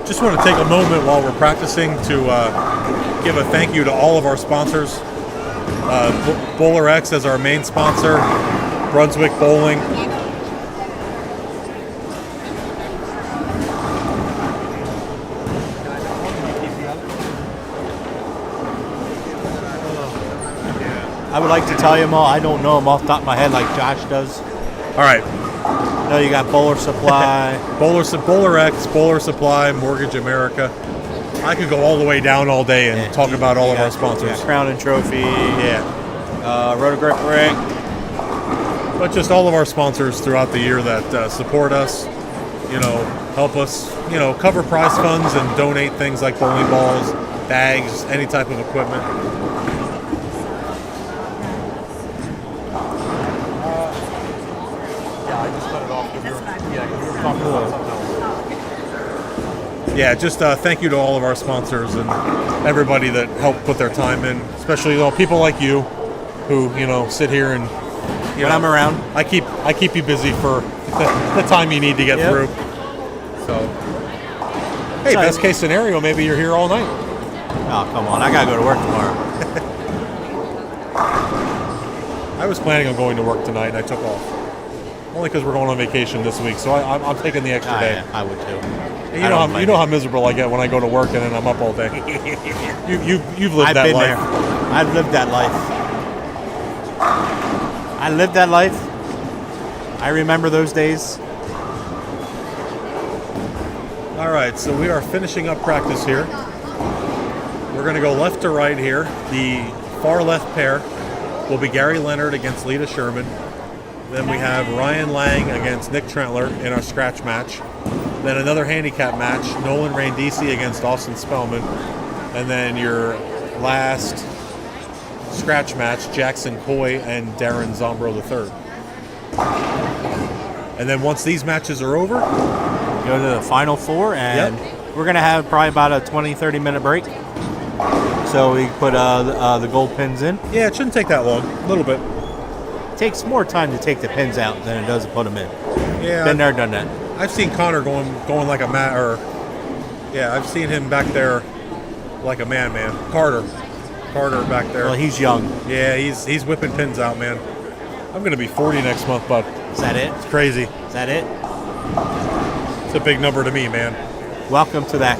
just want to take a moment while we're practicing to give a thank you to all of our sponsors. Bowler X as our main sponsor, Brunswick Bowling. I would like to tell you them all. I don't know them off the top of my head like Josh does. All right. No, you got Bowler Supply. Bowler X, Bowler Supply, Mortgage America. I could go all the way down all day and talk about all of our sponsors. Crown and Trophy. Rotogrip Rig. But just all of our sponsors throughout the year that support us, help us, cover prize funds and donate things like bowling balls, bags, any type of equipment. I just cut it off because you were talking about something else. Yeah, just thank you to all of our sponsors and everybody that helped put their time in, especially people like you who, sit here and when I'm around. I keep you busy for the time you need to get through. So, hey, best case scenario, maybe you're here all night. Oh, come on. I got to go to work tomorrow. I was planning on going to work tonight and I took off. Only because we're going on vacation this week, so I'm taking the extra day. Yeah, I would too. And you know how miserable I get when I go to work and then I'm up all day. You've lived that life. I've lived that life. I lived that life. I remember those days. All right, so we are finishing up practice here. We're going to go left to right here. The far left pair will be Gary Leonard against Lita Sherman. Then we have Ryan Lang against Nick Trentler in our scratch match. Then another handicap match, Nolan Randisi against Austin Spellman. And then your last scratch match, Jackson Coy and Darren Zombro III. And then once these matches are over, go to the final four, and we're going to have probably about a 20-30 minute break. So we put the gold pins in. Yeah, it shouldn't take that long, a little bit. It takes more time to take the pins out than it does to put them in. Yeah, been there, done that. I've seen Connor going like a man, I've seen him back there like a man. Carter back there. Well, he's young. Yeah, he's whipping pins out, man. I'm gonna be 40 next month, bud. Is that it? It's crazy. Is that it? It's a big number to me, man. Welcome to that.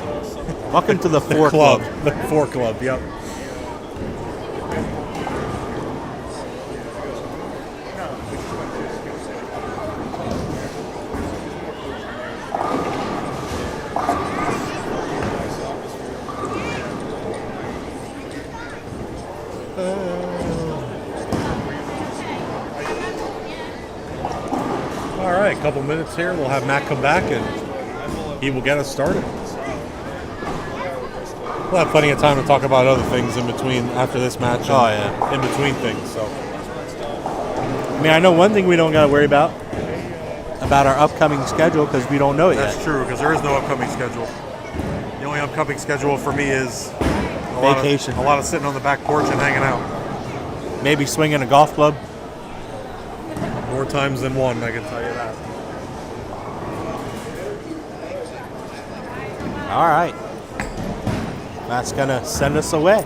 Welcome to the 4 club. The 4 club. Yep. All right, a couple minutes here. We'll have Matt come back and he will get us started. We'll have plenty of time to talk about other things in between after this match. In between things. So, I mean, I know one thing we don't got to worry about our upcoming schedule because we don't know it yet. That's true, because there is no upcoming schedule. The only upcoming schedule for me is vacation. A lot of sitting on the back porch and hanging out. Maybe swinging a golf club. More times than one, I can tell you that. All right. That's going to send us away.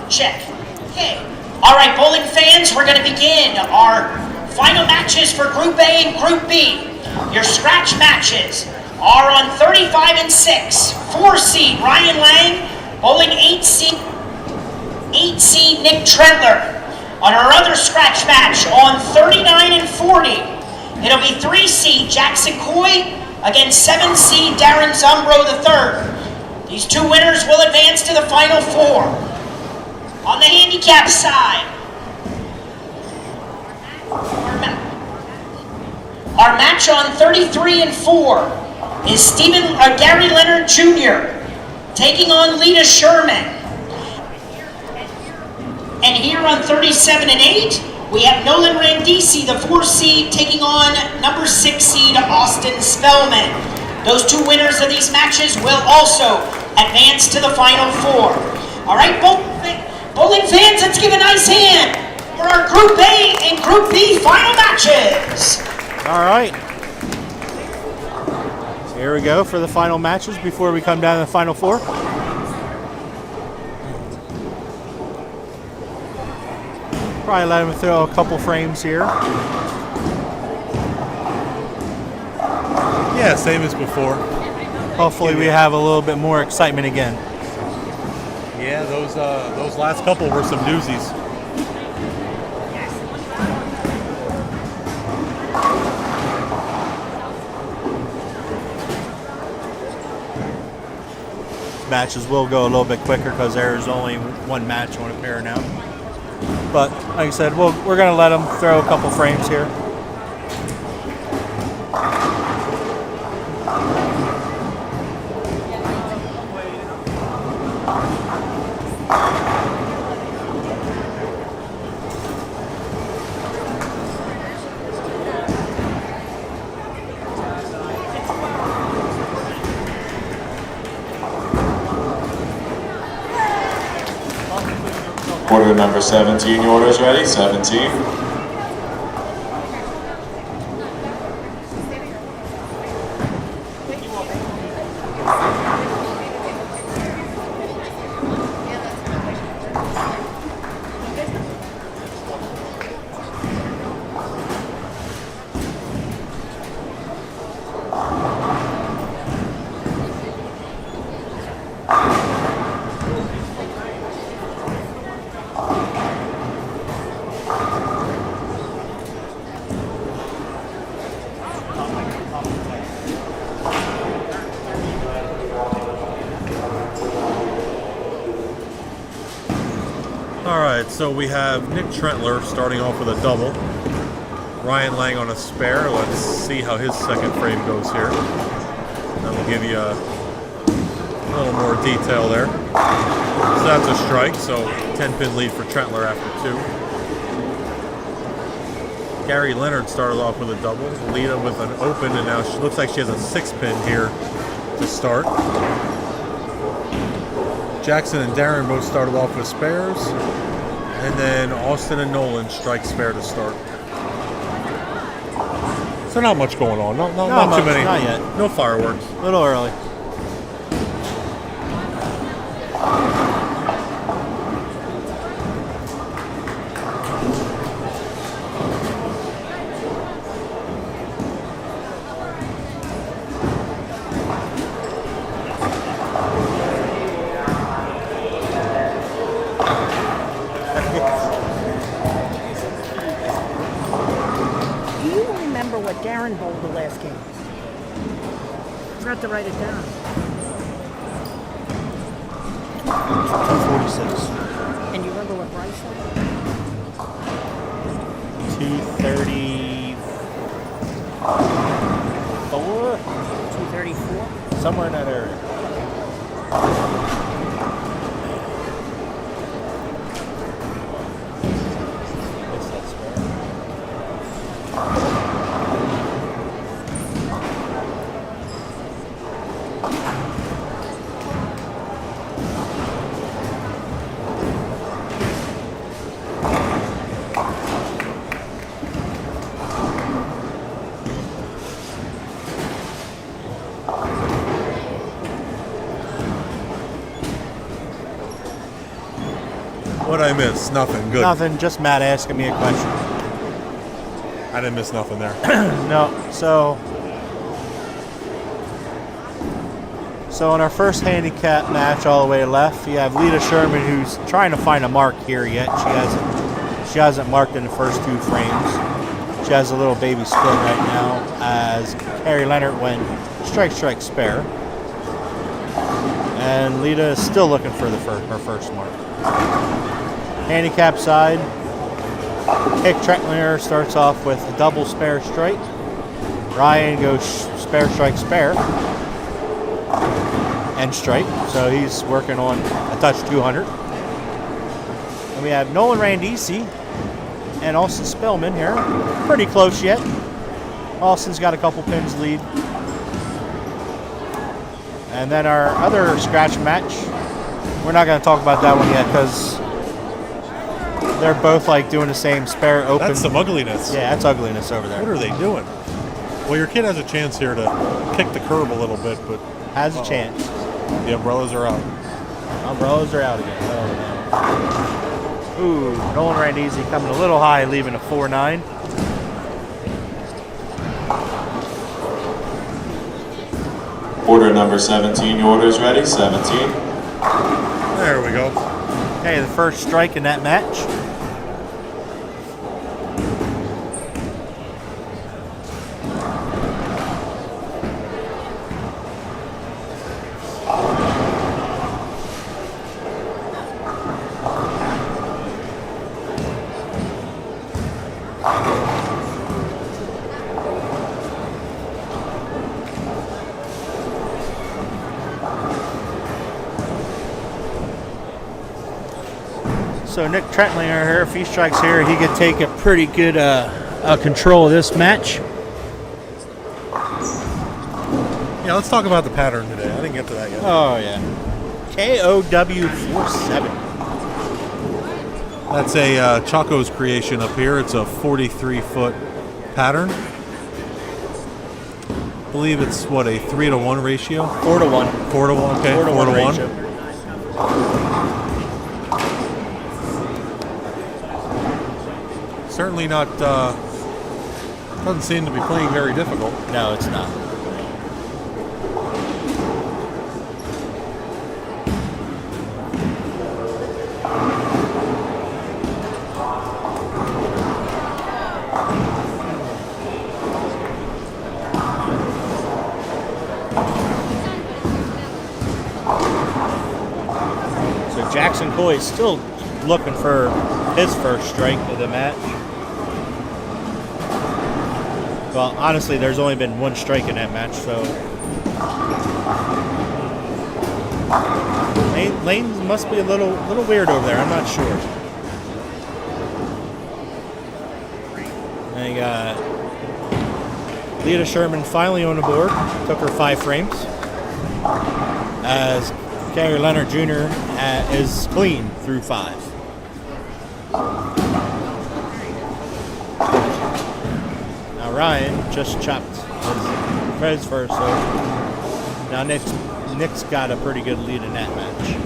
Check. Okay. All right, bowling fans, we're going to begin our final matches for Group A and Group B. Your scratch matches are on 35 and 6. 4 seed Ryan Lang, bowling 8 seed Nick Trentler. On our other scratch match on 39 and 40, it'll be 3 seed Jackson Coy against 7 seed Darren Zombro III. These 2 winners will advance to the final 4. On the handicap side, our match on 33 and 4 is Gary Leonard Jr. taking on Lita Sherman. And here on 37 and 8, we have Nolan Randisi, the 4 seed, taking on number 6 seed Austin Spellman. Those 2 winners of these matches will also advance to the final 4. All right, bowling fans, let's give a nice hand for our Group A and Group B final matches. All right. Here we go for the final matches before we come down to the final four. Probably let him throw a couple frames here. Yeah, same as before. Hopefully we have a little bit more excitement again. Yeah, those last couple were some doozies. Matches will go a little bit quicker because there's only one match on a pair now. But like I said, we're going to let them throw a couple frames here. Order number 17, your order's ready, 17. Alright, so we have Nick Trentler starting off with a double. Ryan Lang on a spare. Let's see how his second frame goes here. That'll give you a little more detail there. So that's a strike, so 10-pin lead for Trentler after two. Gary Leonard started off with a double. Lita with an open, and now she looks like she has a 6-pin here to start. Jackson and Darren both started off with spares. And then Austin and Nolan strike spare to start. So not much going on. Not much, too many. not yet. No fireworks. A little early. Do you remember what Darren bowled the last game? Forgot to write it down. 246. And you remember what Bryce said? 234? 234? Somewhere in that area. What's that spare? What'd I miss? Nothing. Good. Nothing, just Matt asking me a question. I didn't miss nothing there. No, so in our first handicap match all the way left, you have Lita Sherman who's trying to find a mark here yet. She hasn't marked in the first two frames. She has a little baby split right now as Harry Leonard went strike spare. And Lita is still looking for her first mark. Handicap side, Hick Trentler starts off with a double spare strike. Ryan goes spare strike spare and strike, so he's working on a touch 200. And we have Nolan Randisi and Austin Spellman here, pretty close yet. Austin's got a couple pins lead. And then our other scratch match, we're not going to talk about that one yet because They're both like doing the same spare open. That's some ugliness. Yeah, that's ugliness over there. What are they doing? Well, your kid has a chance here to kick the curb a little bit, but Has a chance. the umbrellas are out. Umbrellas are out again. Oh, no. Ooh, Nolan Randisi coming a little high, leaving a 4.9. Order number 17, your order is ready. 17. There we go. Okay, the first strike in that match. So Nick Trentlinger here, if he strikes here, he could take a pretty good control of this match. Yeah, let's talk about the pattern today. I didn't get to that yet. Oh, yeah. KOW47. That's a Chaco's creation up here. It's a 43-foot pattern. I believe it's, what, a 3-to-1 ratio? 4-to-1. 4-to-1, okay. 4-to-1 4-to-1. ratio. Certainly not, doesn't seem to be playing very difficult. No, it's not. So Jackson Coy is still looking for his first strike of the match. Well, honestly, there's only been one strike in that match, so Lane must be a little weird over there. I'm not sure. And you got Leah Sherman finally on the board. Took her 5 frames. As Gary Leonard Jr. is clean through 5. Ryan just chopped Fred's first, so now Nick's got a pretty good lead in that match.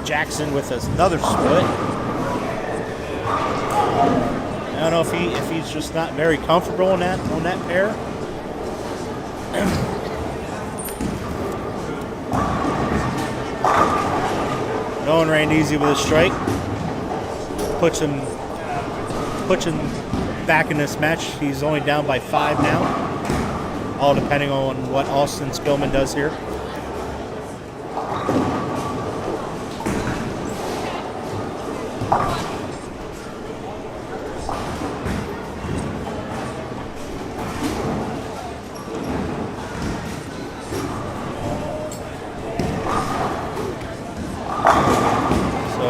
Jackson with another split. I don't know if he's just not very comfortable on that pair. Nolan Randisi with a strike. Puts him back in this match. He's only down by 5 now. All depending on what Austin Spillman does here.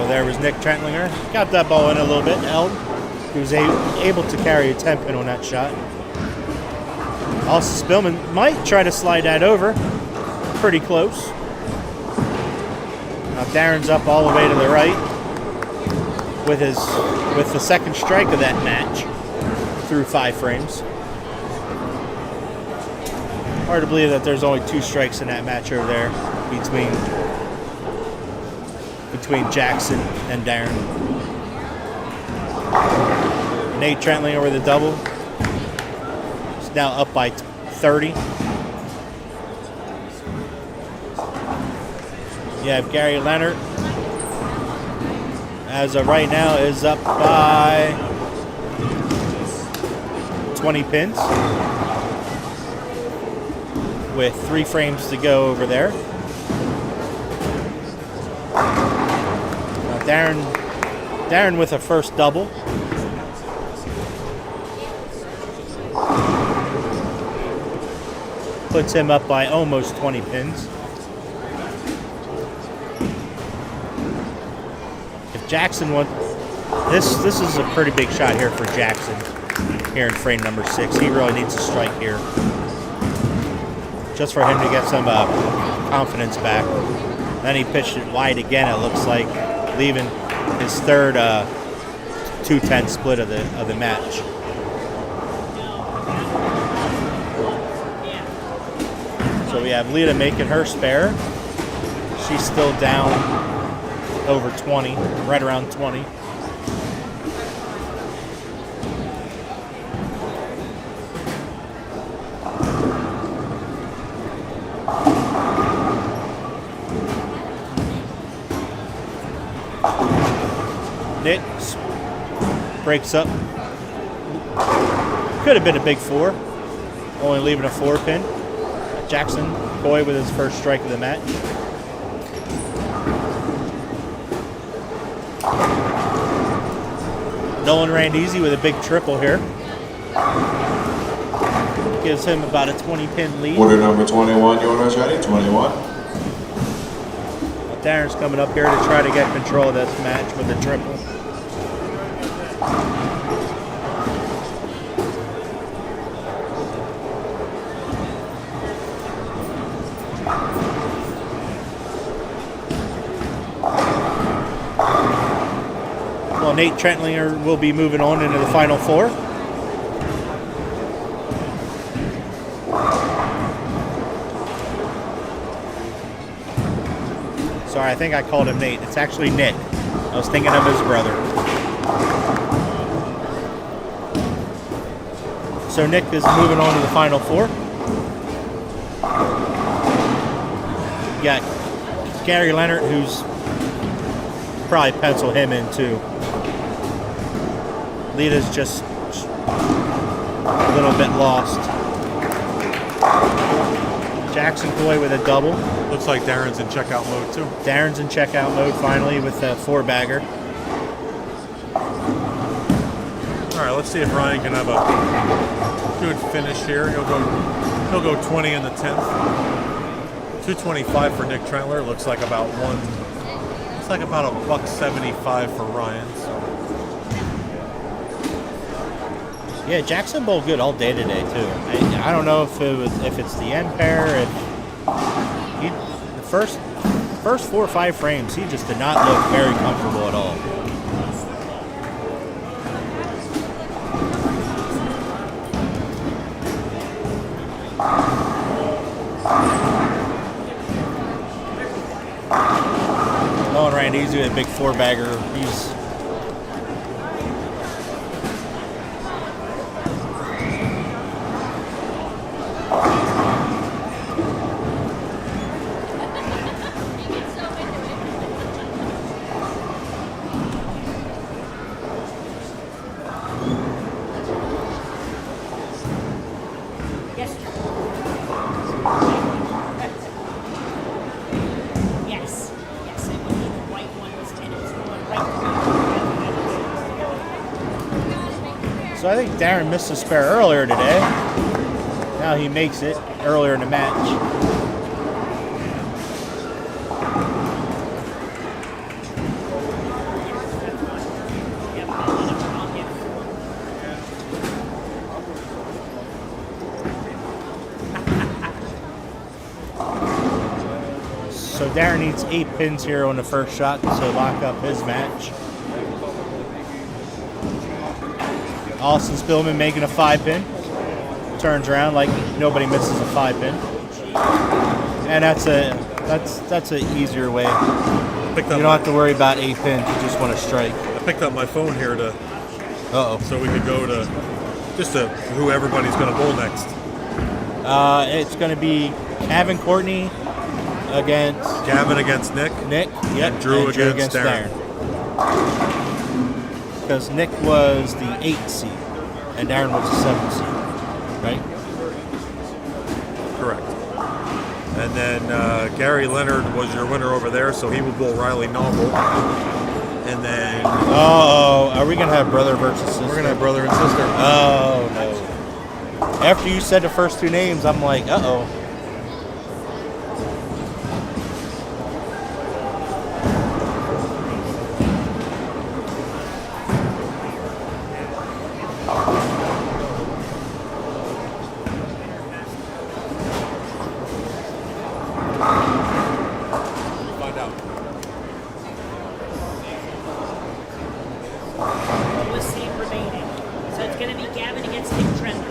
There was Nick Trentlinger. Got that ball in a little bit, held. He was able to carry a 10 pin on that shot. Also, Spillman might try to slide that over. Pretty close. Now Darren's up all the way to the right with the second strike of that match through 5 frames. Hard to believe that there's only 2 strikes in that match over there between Jackson and Darren. Nate Trentlinger with a double. He's now up by 30. You have Gary Leonard, as of right now, is up by 20 pins with 3 frames to go over there. Darren with a first double. Puts him up by almost 20 pins. If Jackson won. This is a pretty big shot here for Jackson here in frame number 6. He really needs a strike here, just for him to get some confidence back. Then he pitched it wide again. It looks like, leaving his third 2-10 split of the match. So we have Lita making her spare. She's still down over 20, right around 20. Nick breaks up. Could have been a big 4, only leaving a 4 pin. Jackson Coy with his first strike of the match. Nolan Randisi with a big triple here. Gives him about a 20-pin lead. Order number 21, your order is ready. 21. Darren's coming up here to try to get control of this match with a triple. Well, Nate Trentlinger will be moving on into the final 4. Sorry, I think I called him Nate. It's actually Nick. I was thinking of his brother. So Nick is moving on to the final 4. You got Gary Leonard, who's probably pencil him in too. Lita's just a little bit lost. Jackson Coy with a double. Looks like Darren's in checkout mode too. Darren's in checkout mode finally with a 4-bagger. All right, let's see if Ryan can have a good finish here. He'll go 20 in the 10th. 225 for Nick Trentler. Looks like about about $1.75 for Ryan. So. Yeah, Jackson bowled good all day today too. I don't know if it's the end pair. The first 4 or 5 frames, he just did not look very comfortable at all. Nolan Randisi with a big 4-bagger. He's So I think Darren missed a spare earlier today. Now he makes it earlier in the match. So Darren needs 8 pins here on the first shot to lock up his match. Austin Spillman making a 5-pin. Turns around like nobody misses a 5-pin. And that's an easier way. You don't have to worry about 8 pins. You just want to strike. I picked up my phone here to so we could go to just to who everybody's going to bowl next. It's going to be Gavin Courtney against Nick. Yep. And Drew against Darren. Because Nick was the 8th seed and Darren was the 7th seed, right? Correct. And then Gary Leonard was your winner over there, so he will bowl Riley Novel. And then... Oh, are we going to have brother versus sister? We're going to have brother and sister. Oh, no. After you said the first 2 names, I'm like, uh-oh. going to be Gavin against Nick Trender.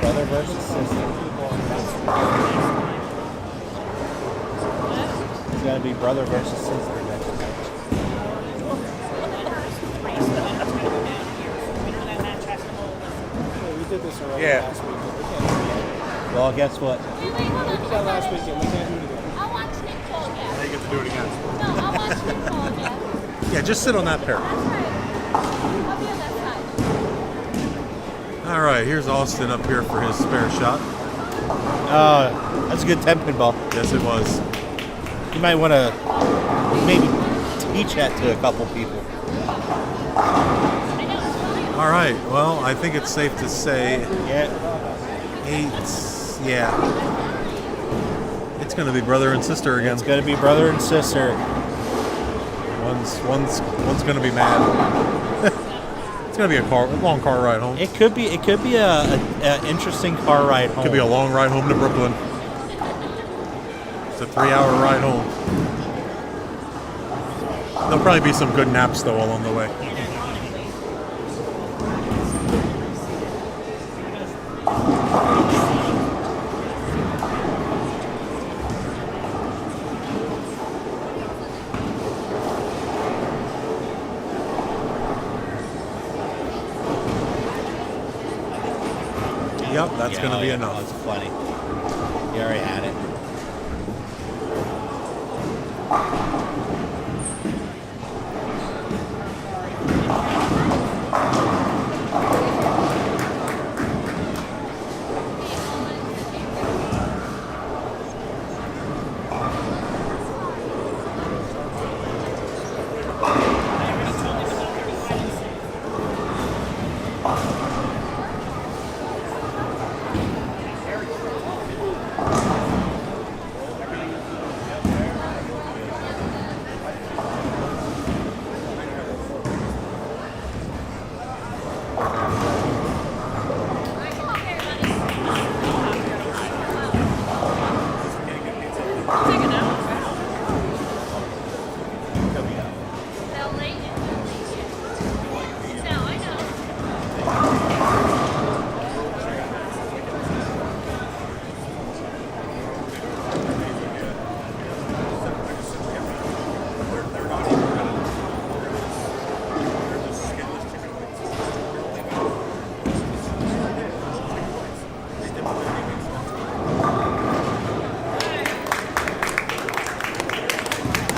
Brother versus sister. It's got to be brother versus sister next match. We did this already last weekend. We can't do it again. Well, guess what? We did that last weekend. We can't do it again. I want Nick Cole again. Now you get to do it again. No, I want Nick Cole again. Yeah, just sit on that pair. That's right. I'll be on that side. All right, here's Austin up here for his spare shot. That's a good 10 pin ball. Yes, it was. You might want to maybe teach that to a couple people. All right, well, I think it's safe to say Yeah. 8. Yeah. It's going to be brother and sister again. It's going to be brother and sister. One's going to be mad. It's going to be a long car ride home. It could be a interesting car ride home. Could be a long ride home to Brooklyn. It's a 3-hour ride home. There'll probably be some good naps though along the way. Yep, that's going to be enough. That's plenty. You already had it.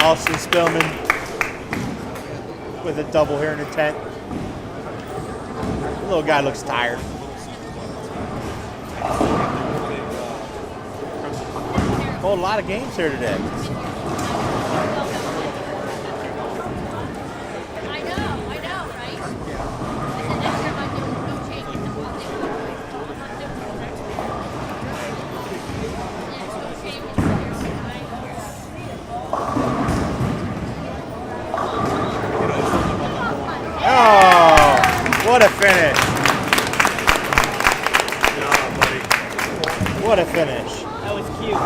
Austin Spillman with a double here in the tent. The little guy looks tired. Oh, a lot of games here today. I know, right? And the next year might do no changes in what they were. Oh, what a finish. What a finish. That was cute.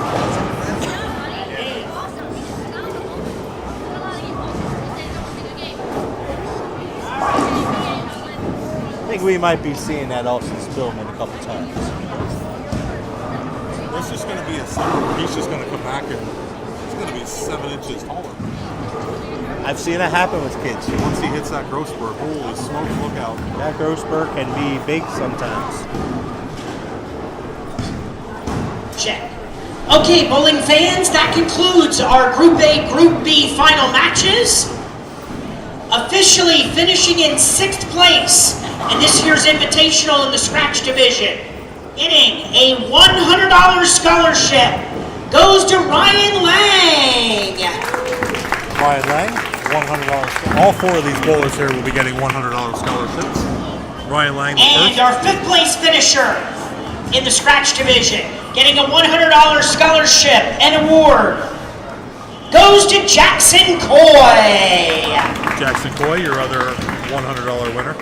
I think we might be seeing that Austin Spillman a couple times. It's just going to be a summer. He's just going to come back and he's going to be 7 inches taller. I've seen it happen with kids. Once he hits that growth spurt, holy smoke, look out. That growth spurt can be big sometimes. Check. Okay, bowling fans, that concludes our Group A, Group B final matches. Officially finishing in 6th place in this year's Invitational in the Scratch Division. Getting a $100 scholarship goes to Ryan Lang. Ryan Lang, $100. All 4 of these bowlers here will be getting $100 scholarships. Ryan Lang, the And first. our 5th place finisher in the Scratch Division, getting a $100 scholarship and award, goes to Jackson Coy. Jackson Coy, your other $100 winner.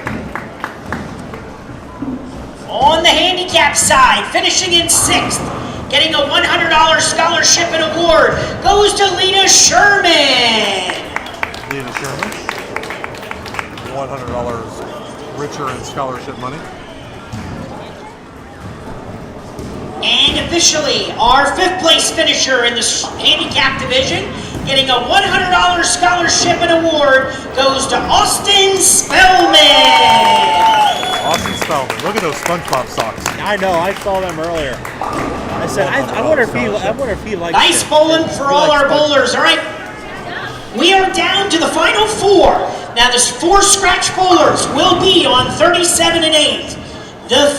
On the handicap side, finishing in 6th, Getting a $100 scholarship and award goes to Lena Sherman. Lena Sherman. $100 richer in scholarship money. And officially, our 5th place finisher in the handicap division, getting a $100 scholarship and award, goes to Austin Spellman. Austin Spellman. Look at those SpongeBob socks. I know. I saw them earlier. I said, I wonder if he likes. Nice bowling for all our bowlers. All right, we are down to the final 4. Now, the 4 scratch bowlers will be on 37 and 8. The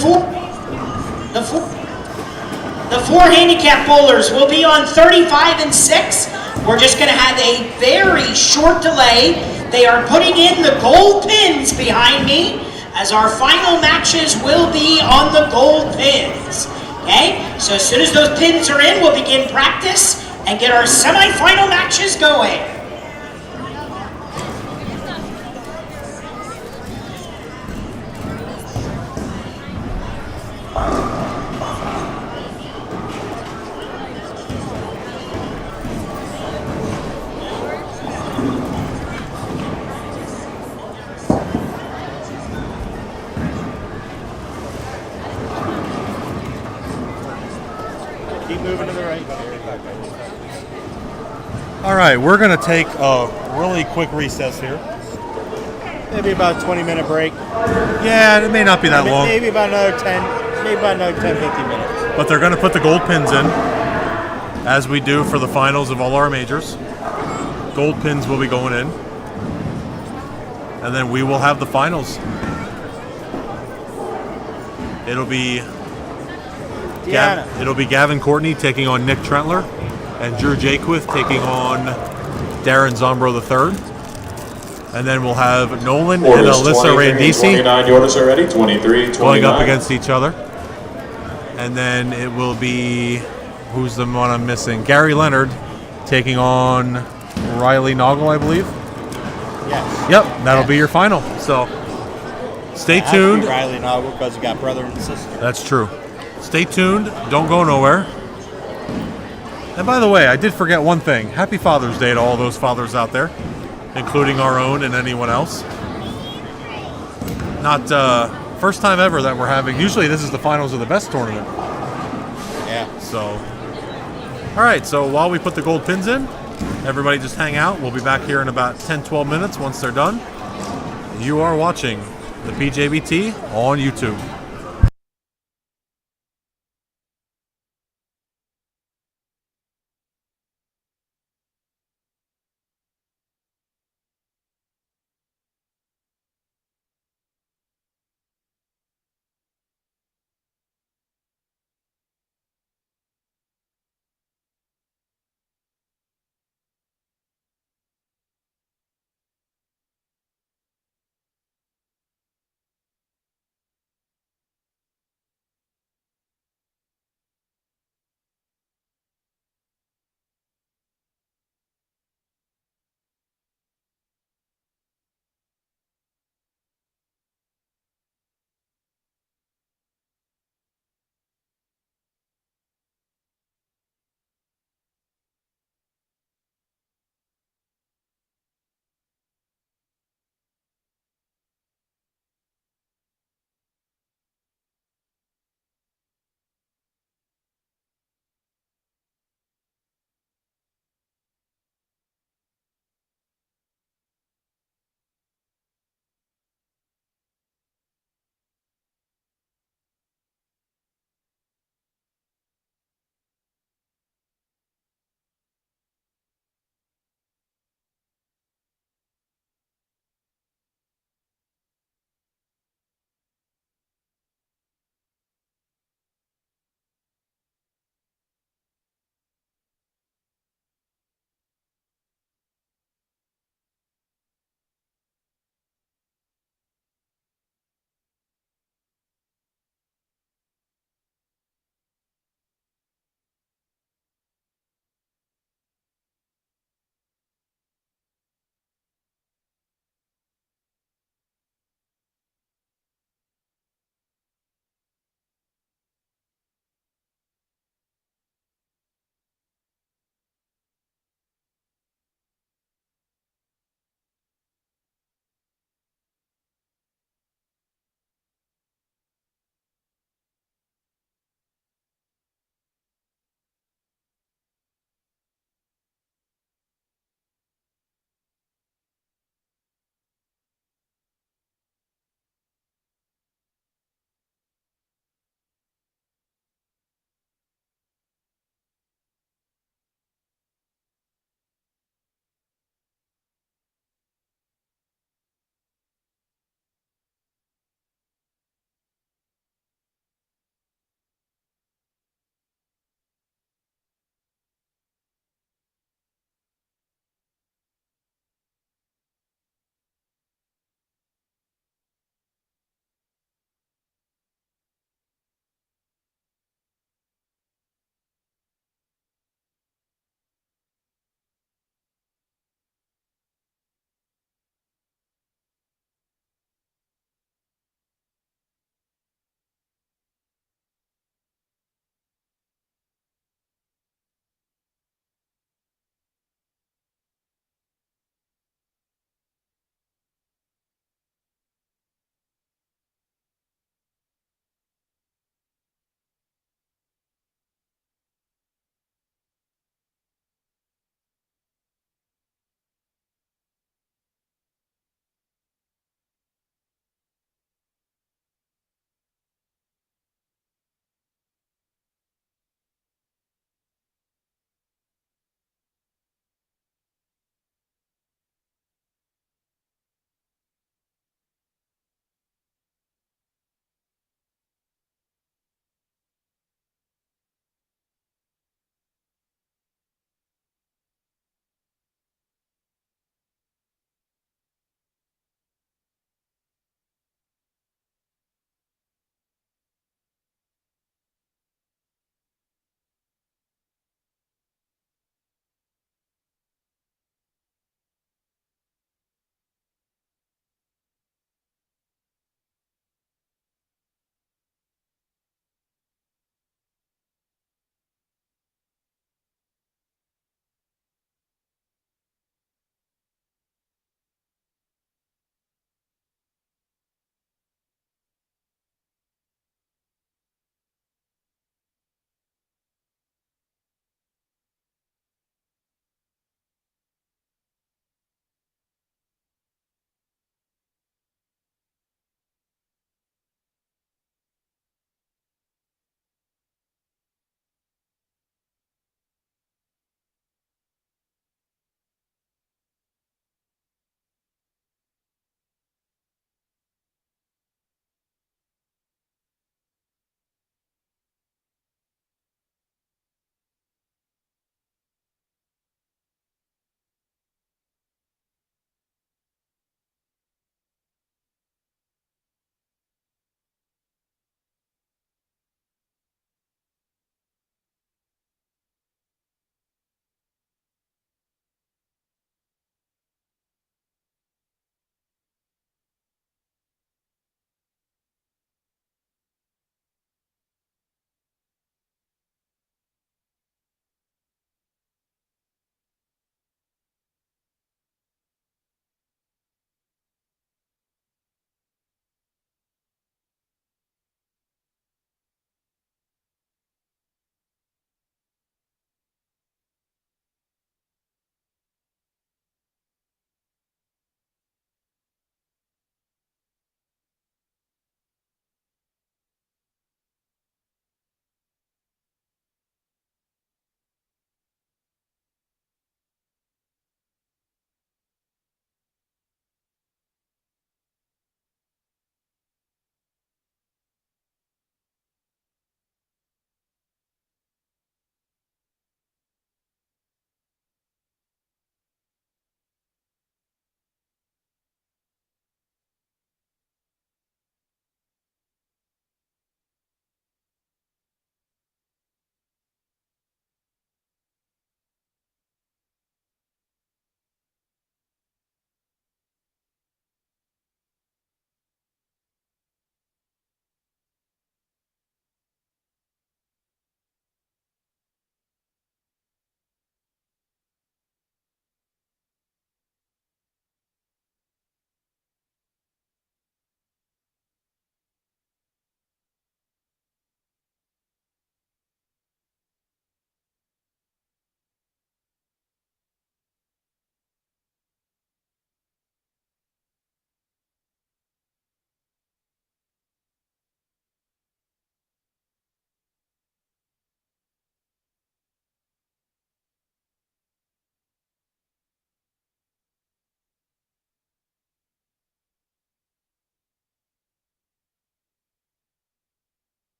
four handicap bowlers will be on 35 and 6. We're just going to have a very short delay. They are putting in the gold pins behind me, as our final matches will be on the gold pins. Okay, so as soon as those pins are in, we'll begin practice and get our semi-final matches going. Keep moving to the right. All right, we're going to take a really quick recess here. Maybe about a 20-minute break. Yeah, it may not be that long. Maybe about another 10. Maybe about another 10, 15 minutes. But they're going to put the gold pins in, as we do for the finals of all our majors. Gold pins will be going in. And then we will have the finals. It'll be Gavin Courtney taking on Nick Trentler, and Drew Jaquith taking on Darren Zombro III. And then we'll have Nolan and Alyssa Randisi 29 orders already, 23, 29. going up against each other. And then it will be, who's the one I'm missing? Gary Leonard taking on Riley Noggle, I believe. Yes. Yep, that'll be your final. So stay tuned. Riley Noggle, because you got brother and sister. That's true. Stay tuned. Don't go nowhere. And by the way, I did forget one thing. Happy Father's Day to all those fathers out there, including our own and anyone else. Not first time ever that we're having. Usually this is the finals of the best tournament. Yeah. So, all right. So while we put the gold pins in, everybody just hang out. We'll be back here in about 10, 12 minutes once they're done. You are watching the PJBT on YouTube.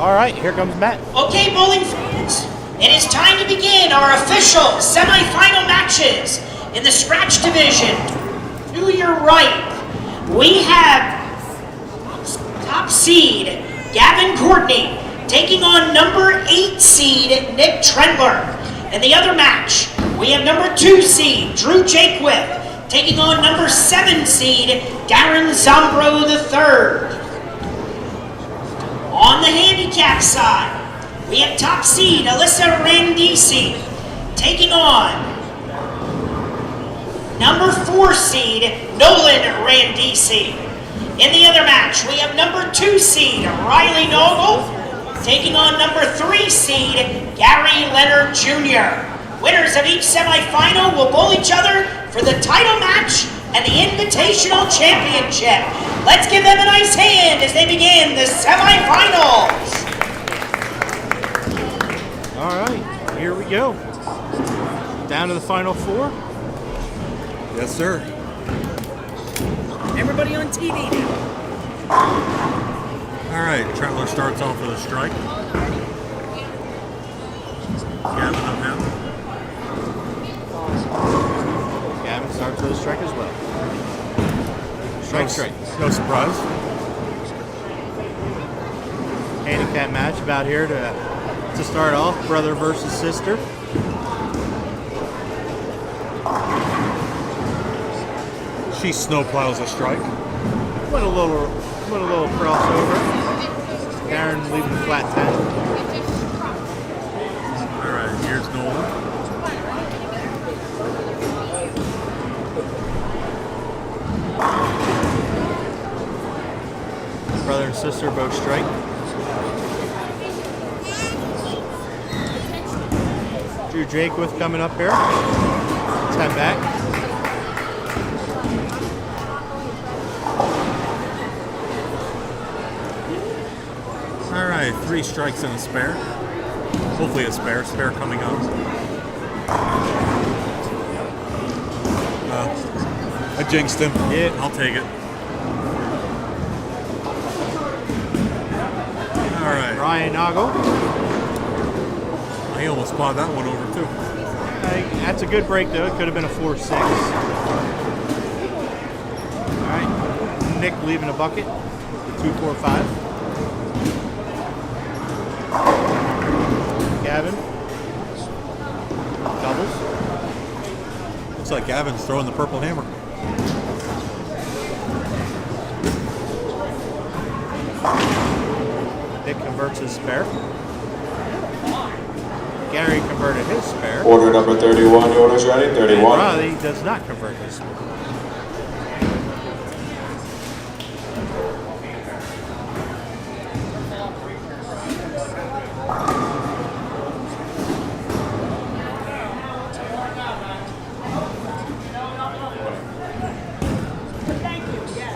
All right, here comes Matt. Okay, bowling fans, it is time to begin our official semi-final matches in the scratch division. To your right, we have top seed Gavin Courtney taking on number 8 seed Nick Trendler. In the other match, we have number 2 seed Drew Jaquith taking on number 7 seed Darren Zombro III. On the handicap side, we have top seed Alyssa Randisi taking on number 4 seed Nolan Randisi. In the other match, we have number 2 seed Riley Noble taking on number 3 seed Gary Leonard Jr. Winners of each semifinal will bowl each other for the title match and the Invitational Championship. Let's give them a nice hand as they begin the semifinals. All right, here we go. Down to the final 4. Yes, sir. Everybody on TV now. All right, Trentler starts off with a strike. Gavin up now. Gavin starts with a strike as well. Strike. No surprise. Handicap match about here to start off, brother versus sister. She snowplows a strike. Went a little crossover. Darren leaving the flat 10. All right, here's Nolan. Brother and sister both strike. Drew Jaquith coming up here. 10 back. All right, 3 strikes and a spare. Hopefully a spare coming up. I jinxed him. Yeah. I'll take it. All right. Ryan Noggle. He almost pawed that one over too. That's a good break though. It could have been a 4-6. All right. Nick leaving a bucket. 2-4-5. Gavin. Doubles. Looks like Gavin's throwing the purple hammer. Nick converts his spare. Gary converted his spare. Order number 31, your order's ready. 31. Riley does not convert his spare.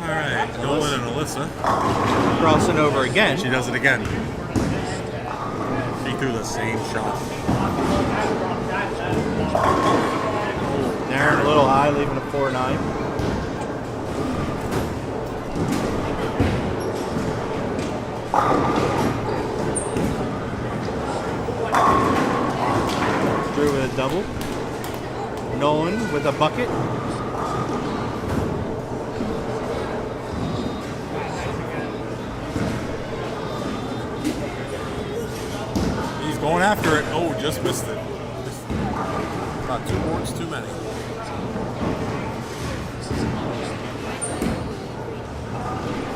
All right, Nolan and Alyssa. Crossing over again. She does it again. She threw the same shot. Darren a little high, leaving a 4-9. Drew with a double. Nolan with a bucket. He's going after it. Oh, just missed it. About 2 boards too many.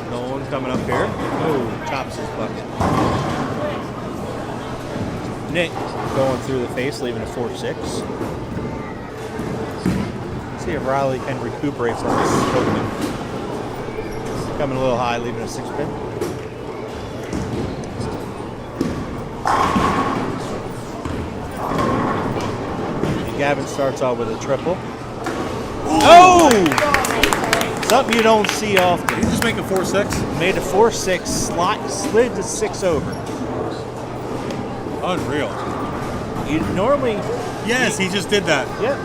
Nolan coming up here. Oh, chops his bucket. Nick going through the face, leaving a 4-6. See if Riley can recuperate from this opening. Coming a little high, leaving a 6-pin. Gavin starts off with a triple. Oh! Something you don't see often. Did he just make a 4-6? Made a 4-6, slid to 6 over. Unreal. You normally... Yes, he just did that. Yep.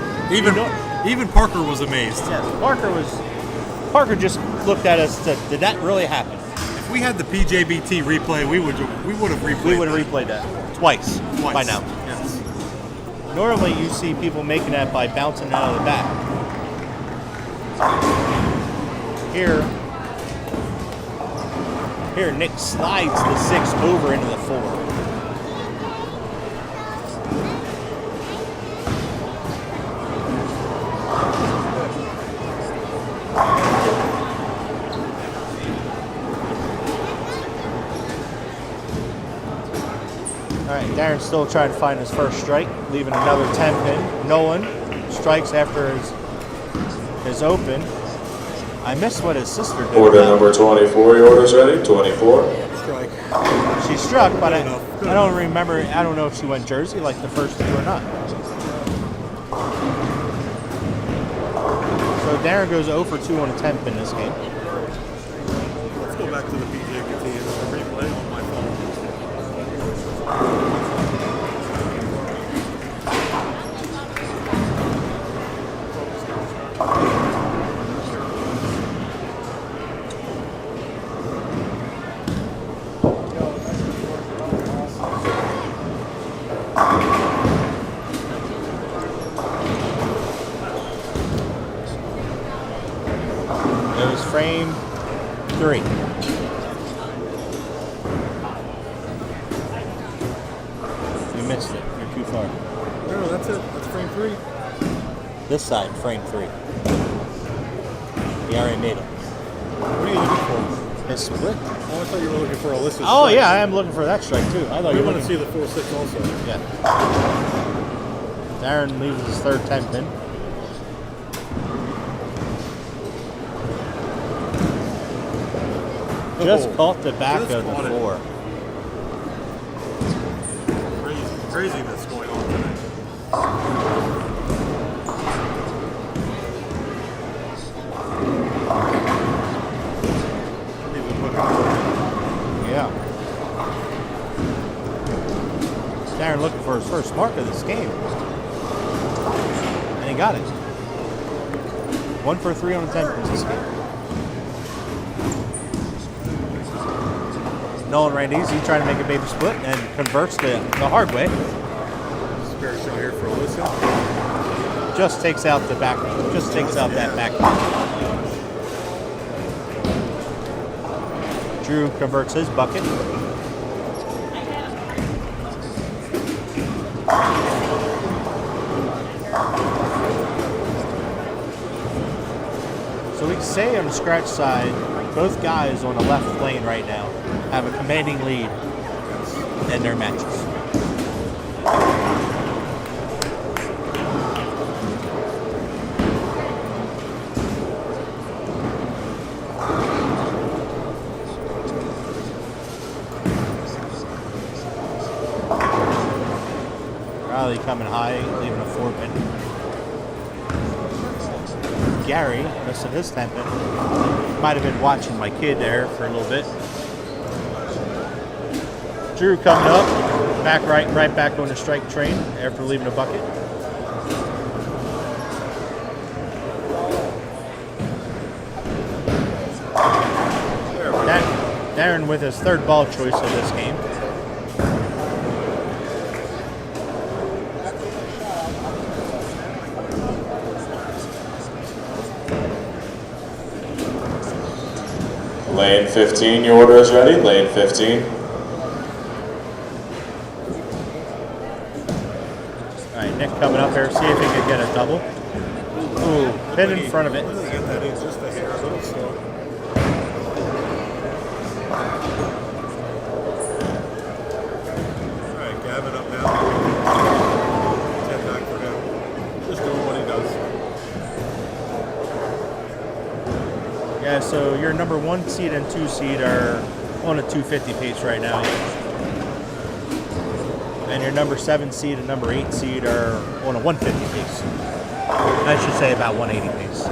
Even Parker was amazed. Yes, Parker just looked at us and said, did that really happen? If If we had the PJBT replay, we would have replayed. We would have replayed that twice by now. Yes. Normally, you see people making that by bouncing out of the back. Here, Nick slides the 6 over into the 4. All right, Darren's still trying to find his first strike, leaving another 10 pin. Nolan strikes after his open. I missed what his sister did. Order number 24, your order's ready. 24. Strike. She struck, but I don't remember. I don't know if she went jersey like the first two or not. So Darren goes 0 for 2 on a 10 pin this game. Let's go back to the PJBT and replay on my phone. It was frame 3. You missed it. You're too far. No, that's it. That's frame 3. This side, frame 3. He already made it. What are you looking for? His split. Oh, I thought you were looking for Alyssa's Oh strike. yeah, I am looking for that strike too. I thought We you were want to looking. see the 4-6 also. Yeah. Darren leaves his third 10 pin. Just caught the back Just of the caught it. 4. Craziness going on tonight. Yeah. Darren looking for his first mark of this game. And he got it. 1 for 3 on the 10 pins this game. Nolan Randisi trying to make a baby split and converts the hard way. Spare shot here for Alyssa. Just takes out the back. Just takes out that back. Drew converts his bucket. So we can say on the scratch side, both guys on the left lane right now have a commanding lead in their matches. Riley coming high, leaving a 4 pin. Gary, missing his 10 pin. Might have been watching my kid there for a little bit. Drew coming up, right back on the strike train after leaving a bucket. Darren with his third ball choice of this game. Lane 15, your order is ready. Lane 15. All right, Nick coming up here, see if he can get a double. Ooh, pin in front of it. Get that in just a hair, a little slow. All right, Gavin up now. 10 back for him. Just doing what he does. Yeah, so your number 1 seed and 2 seed are on a 250 pace right now. And your number 7 seed and number 8 seed are on a 150 pace. I should say about 180 pace.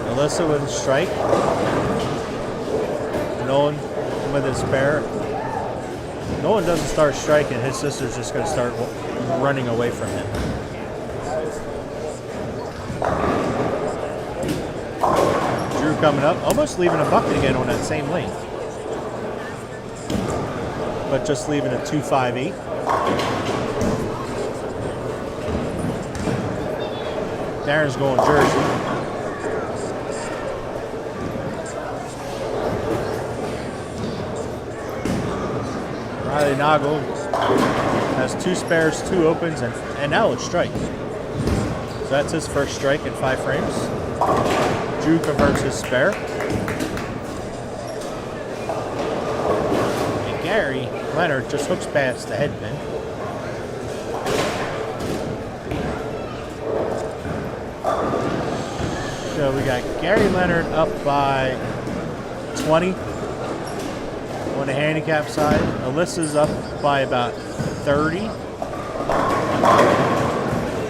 Alyssa with a strike. Nolan with his spare. Nolan doesn't start striking, his sister's just going to start running away from him. coming up, almost leaving a bucket again on that same lane. But just leaving a 2.58. Darren's going Jersey. Riley Noggle has 2 spares, 2 opens, and now it's strike. So that's his first strike in 5 frames. Drew converts his spare. And Gary Leonard just hooks past the head pin. So we got Gary Leonard up by 20 on the handicap side. Alyssa's up by about 30.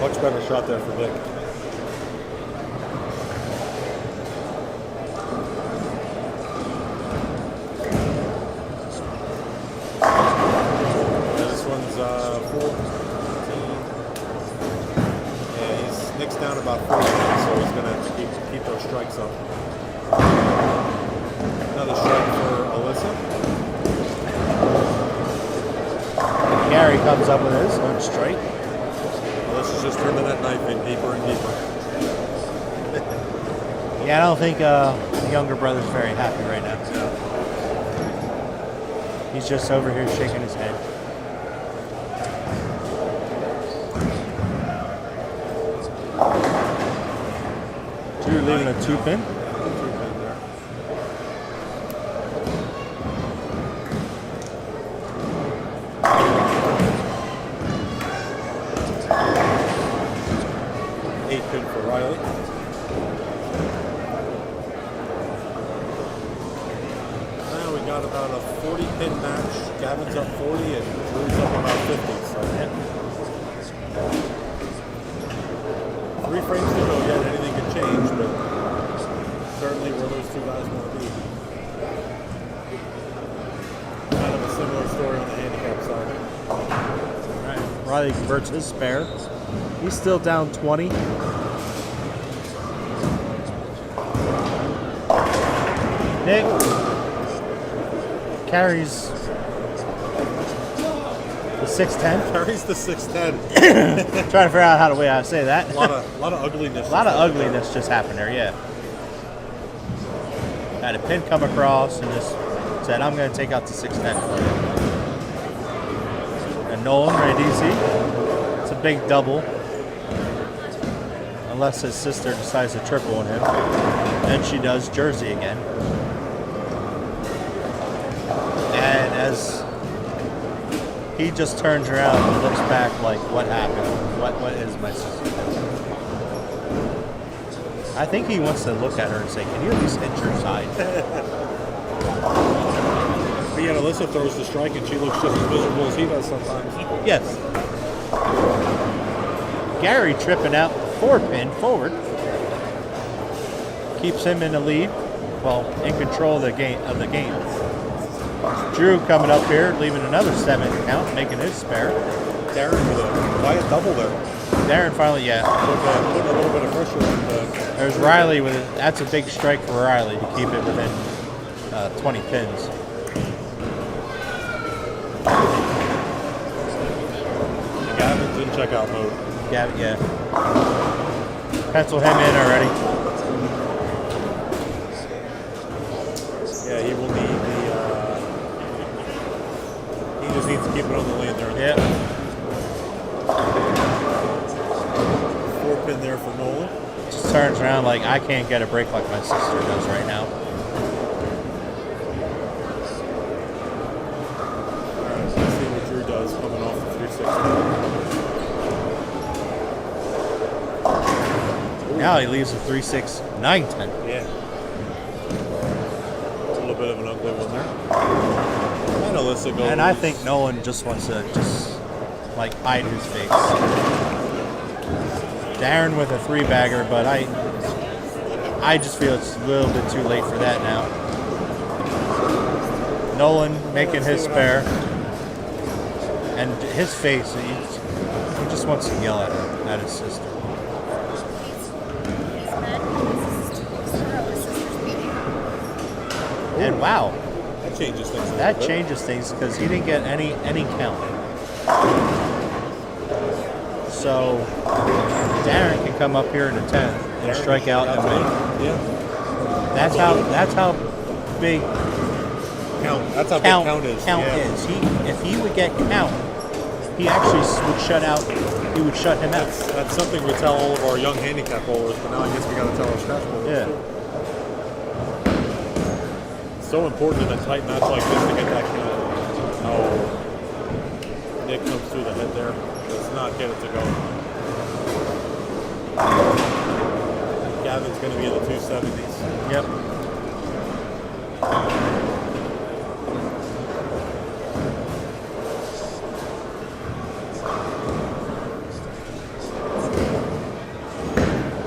Much better shot there for Vic. This one's 14. Yeah, Nick's down about 40, so he's going to have to keep those strikes up. Another strike for Alyssa. Gary comes up with his own strike. Alyssa's just turning that knife in deeper and deeper. Yeah, I don't think the younger brother's very happy right now. He's just over here shaking his head. Drew leaving a 2-pin. For Riley. Now we got about a 40-pin match. Gavin's up 40 and Drew's up about 50. So 3 frames to go yet. Anything can change, but certainly where those 2 guys want to be. Kind of a similar story on the handicap side. All right. Riley converts his spare. He's still down 20. Nick carries the 610. Carries the 610. Trying to figure out how to say that. A lot of ugliness. A lot of ugliness just happened there, yeah. Had a pin come across and just said, I'm going to take out the 610 for you. And Nolan, Randisi, it's a big double. Unless his sister decides to triple on him. And she does Jersey again. And as he just turns around and looks back like, what happened? What is my sister doing? I think he wants to look at her and say, can you at least hit your side? But yet Alyssa throws the strike and she looks just as miserable as he does sometimes. Yes. Gary tripping out 4-pin forward. Keeps him in the lead. Well, in control of the game. Drew coming up here, leaving another 7 count, making his spare. Darren with a quiet double there. Darren finally, Putting a little bit of pressure on there's Riley with it. That's a big strike for Riley to keep it within 20 pins. Gavin's in checkout mode. Gavin, yeah. Pencil him in already. Yeah, he will need the. He just needs to keep it on the lane there. Yeah. 4-pin there for Nolan. Just turns around like, I can't get a break like my sister does right now. Alright, so let's see what Drew does coming off the 3-6. Now he leaves a 3-6, 9-10. Yeah. A little bit of an ugly one there. And Alyssa goes. And I think Nolan just wants to like hide his face. Darren with a 3-bagger, but I just feel it's a little bit too late for that now. Nolan making his spare. And his face, he just wants to yell at her, at his sister. He's mad because his sister beat And wow, That changes things. that changes things because he didn't get any count. So Darren can come up here in the 10th and strike out and win. Yeah. That's how big Count. That's how count big count is. is. If he would get count, he actually would shut out. He would shut him out. That's something we tell all of our young handicap bowlers, but now I guess we got to tell our scratch bowlers. Yeah. Too. It's so important in a tight match like this to get that count. Oh, Nick comes through the head there. Let's not get it to go. Gavin's going to be in the 270s. Yep.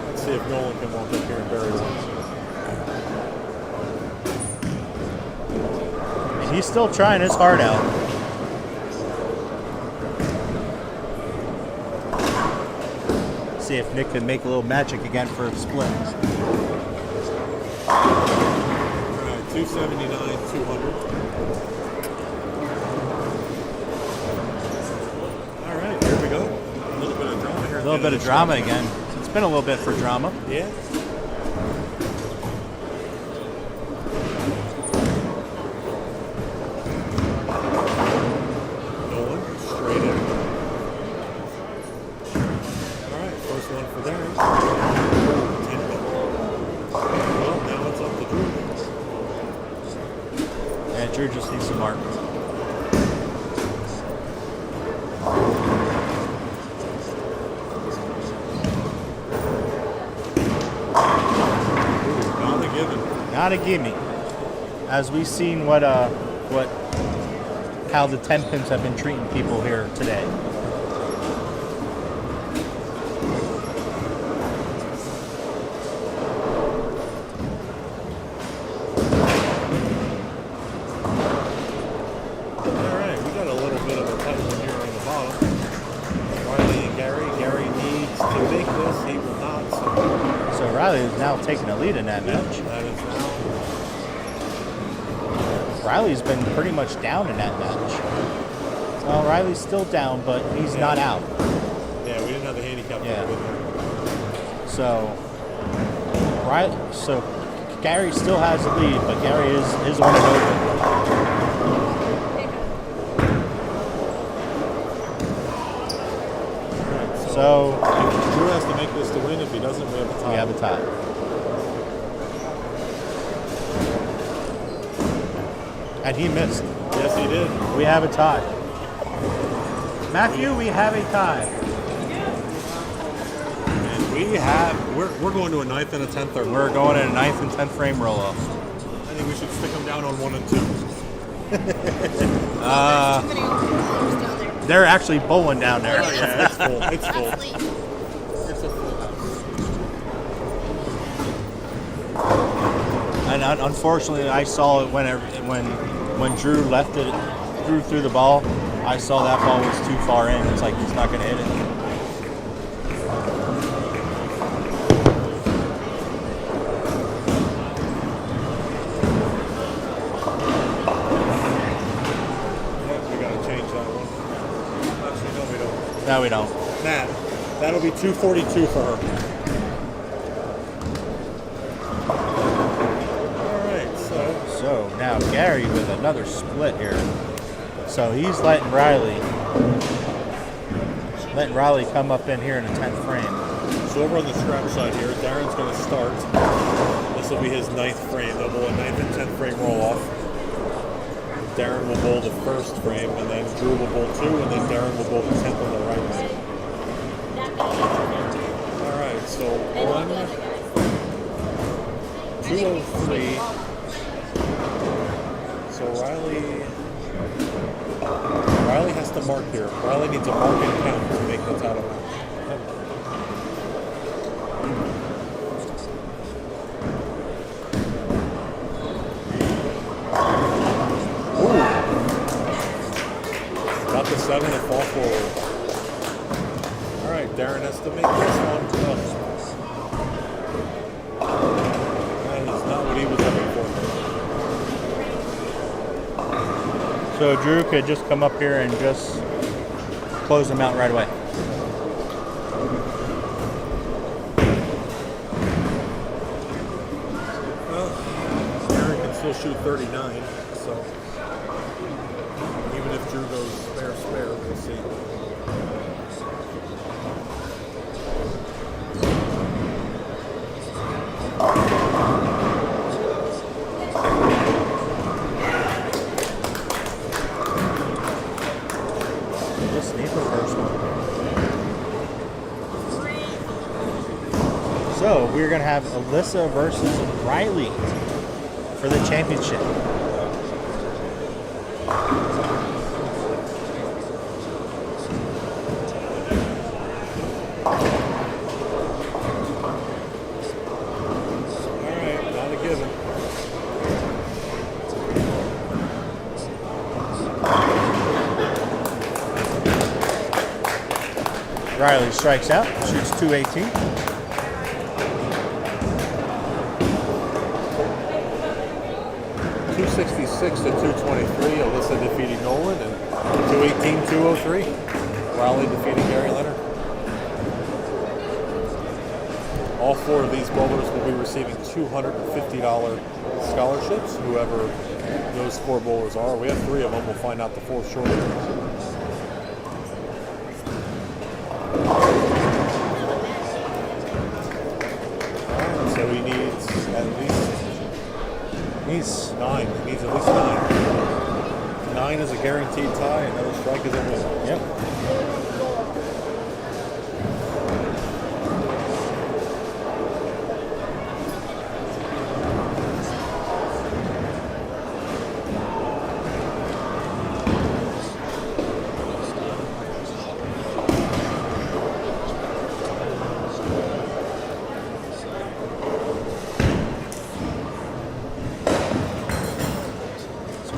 Let's see if Nolan can walk up here and bury one. And he's still trying his heart out. See if Nick can make a little magic again for a split. All right, 279, 200. All right, here we go. A little bit of drama here. A little bit of drama again. It's been a little bit for drama. Yeah. Nolan, straight in. All right, first one for Darren. 10 ball. Well, now it's up to Drew. And Drew just needs some mark. Not a given. Not a gimme. As we've seen how the 10 pins have been treating people here today. All right, we got a little bit of a tight one here on the bottom. Riley and Gary. Gary needs to make this. He will not. So Riley is now taking a lead in that match. That is now. Riley's been pretty much down in that match. Well, Riley's still down, but he's not out. Yeah, we didn't have the handicap. Yeah. With him. So Gary still has the lead, but Gary is on it over. All right, So Drew has to make this to win. If he doesn't, we have a tie. we have a tie. And he missed. Yes, he did. We have a tie. Matthew, we have a tie. And we're going to a 9th and a 10th. Or We're going in a 9th and 10th frame roll-off. I think we should stick them down on 1 and 2. They're actually bowling down there. Oh, yeah, it's full. It's full. It's a full house. And unfortunately, I saw it when Drew Drew threw the ball. I saw that ball was too far in. It's like he's not going to hit it. We got to change that one. Actually, no, we don't. No, we don't. Matt, that'll be 242 for her. All right, So now Gary with another split here. So he's letting Riley come up in here in the 10th frame. so over on the scratch side here, Darren's going to start. This will be his 9th frame. They'll bowl a 9th and 10th frame roll off. Darren will bowl the first frame, and then Drew will bowl 2, and then Darren will bowl the 10th on the right side. All right, so 203. So Riley has to mark here. Riley needs a mark and count to make the title match. Got the 7 and fall forward. All right, Darren has to make this one. That is not what he was looking for. So Drew could just come up here and just close them out right away. Well, Aaron can still shoot 39, so even if Drew goes spare, we'll see. Just need the first one. So we're gonna have Alyssa versus Riley for the championship. Alright, not a given. Riley strikes out, shoots 218. .266 to 223. Alyssa defeating Nolan, and 218, 203. Riley defeating Gary Leonard. All four of these bowlers will be receiving $250 scholarships, whoever those four bowlers are. We have three of them. We'll find out the fourth shortly. So he needs at least 9. He needs at least 9. 9 is a guaranteed tie. Another strike is a win. Yep.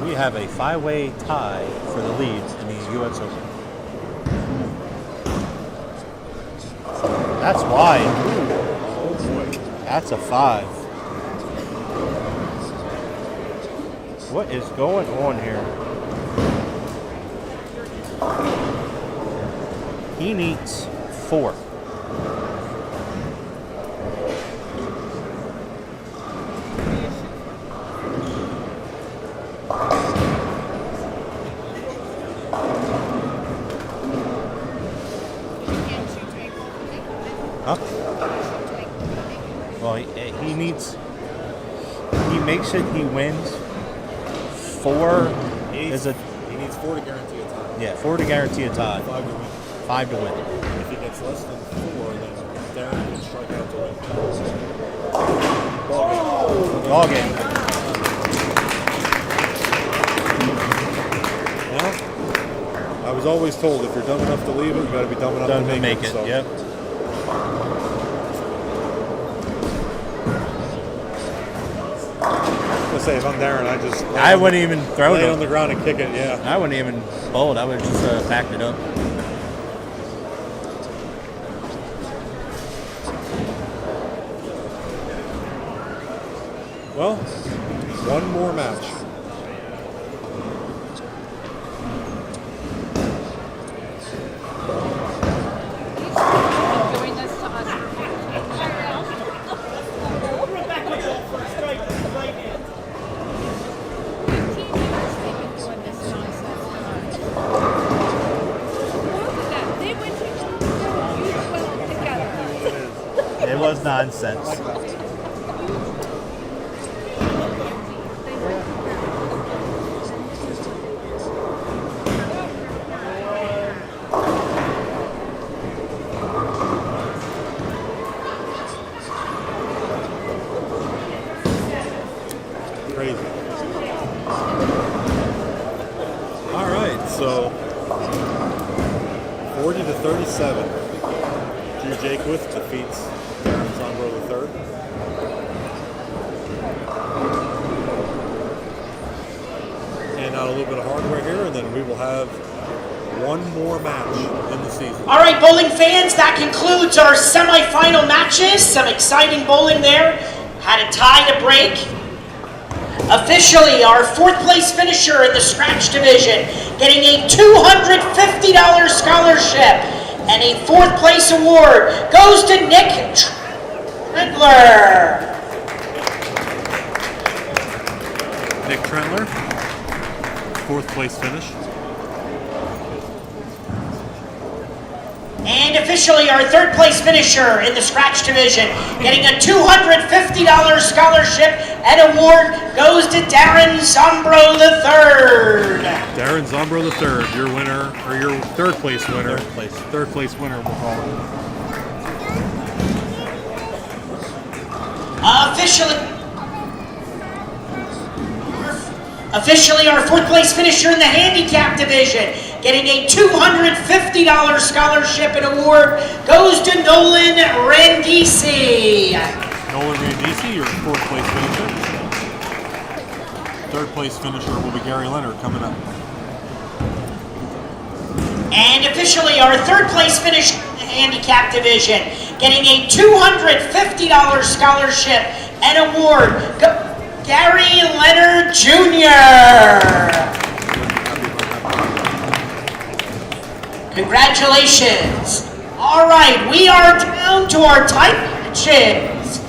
We have a 5-way tie for the lead in the U.S. Open. That's wide. Oh boy. That's a 5. What is going on here? He needs 4. Huh? Well, he needs. He makes it. He wins. 4 is a. He needs 4 to guarantee a tie. Yeah, 4 to guarantee a tie. 5 to win. 5 to win. If he gets less than 4, then Darren can strike out to win. Ball game. Well, I was always told if you're dumb enough to leave it, you got to be dumb enough Done to make it. So. Yep. Let's say if I'm Darren, I wouldn't even throw lay it it on the ground and kick it. Yeah. I wouldn't even bowl it. I would just backed it up. Well, one more match. Doing this to us. It was nonsense. Crazy. All right, so 40 to 37. Drew Jaquith defeats Darren Zombro III. Hand out a little bit of hardware here, and then we will have one more match in the season. All right, bowling fans, that concludes our semifinal matches. Some exciting bowling there. Had a tie to break. Officially, our fourth place finisher in the scratch division, getting a $250 scholarship and a fourth place award goes to Nick Trentler. Nick Trentler, fourth place finish. And officially, our third place finisher in the scratch division, getting a $250 scholarship and award goes to Darren Zombro III. Darren Zombro III, your winner, or your third place winner. Third place winner, we'll call it. Officially, our fourth place finisher in the handicap division, getting a $250 scholarship and award goes to Nolan Randisi. Nolan Randisi, your fourth place finisher. Third place finisher will be Gary Leonard coming up. And officially, our third place finisher in the handicap division, getting a $250 scholarship and award, Gary Leonard Jr. Congratulations. All right, we are down to our type matches.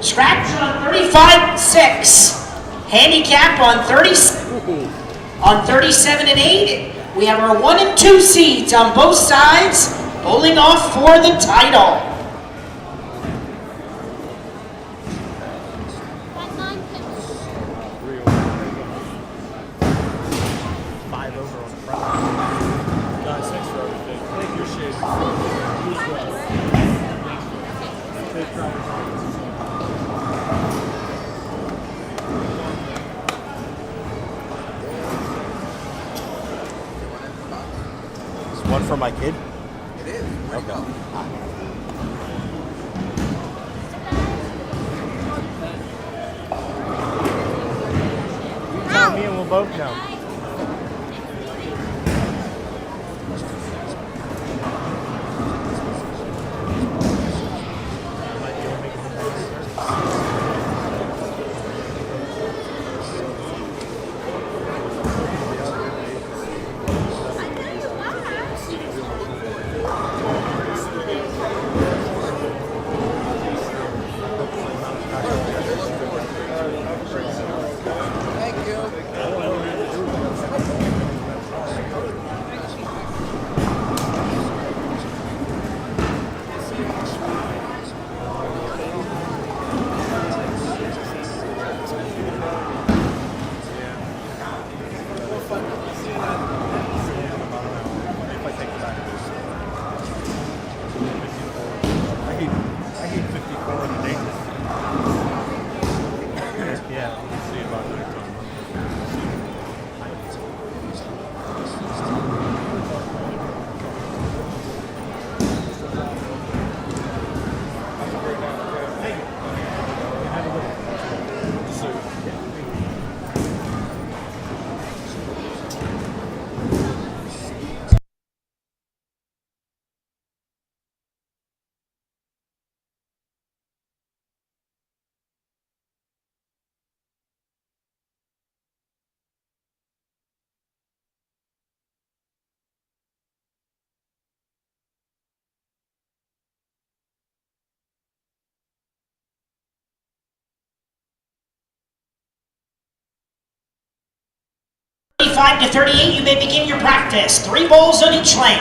Scratch on 35-6. Handicap on 37 and 8. We have our 1 and 2 seeds on both sides, bowling off for the title. One for my kid? It is. Okay. You tell me and we'll both know. To 38, you may begin your practice. 3 bowls on each lane.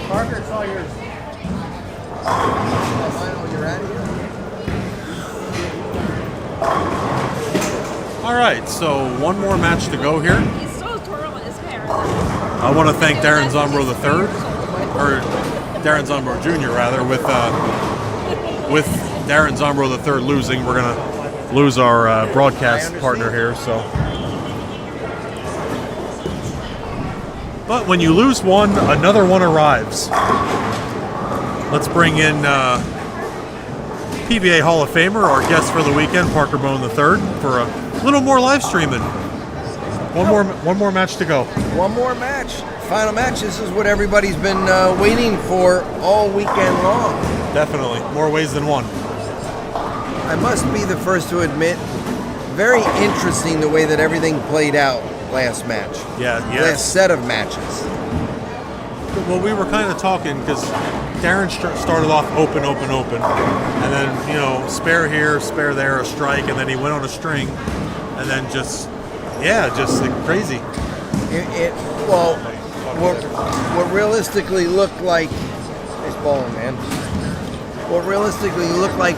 Parker, it's all yours. All right, so one more match to go here. He's so twirling his hair. I want to thank Darren Zombro III, or Darren Zombro Jr. rather, with Darren Zombro III losing, we're gonna lose our broadcast partner here. So, but when you lose one, another one arrives. Let's bring in PBA Hall of Famer, our guest for the weekend, Parker Bone III, for a little more live streaming. One more match to go. One more match. Final match. This is what everybody's been waiting for all weekend long. Definitely. More ways than one. I must be the first to admit, very interesting the way that everything played out last match. Yeah, yes. Last set of matches. Well, we were kind of talking because Darren started off open, and then, you know, spare here, spare there, a strike, and then he went on a string, and then just like crazy. Well, what realistically looked like, nice bowling, man. What realistically looked like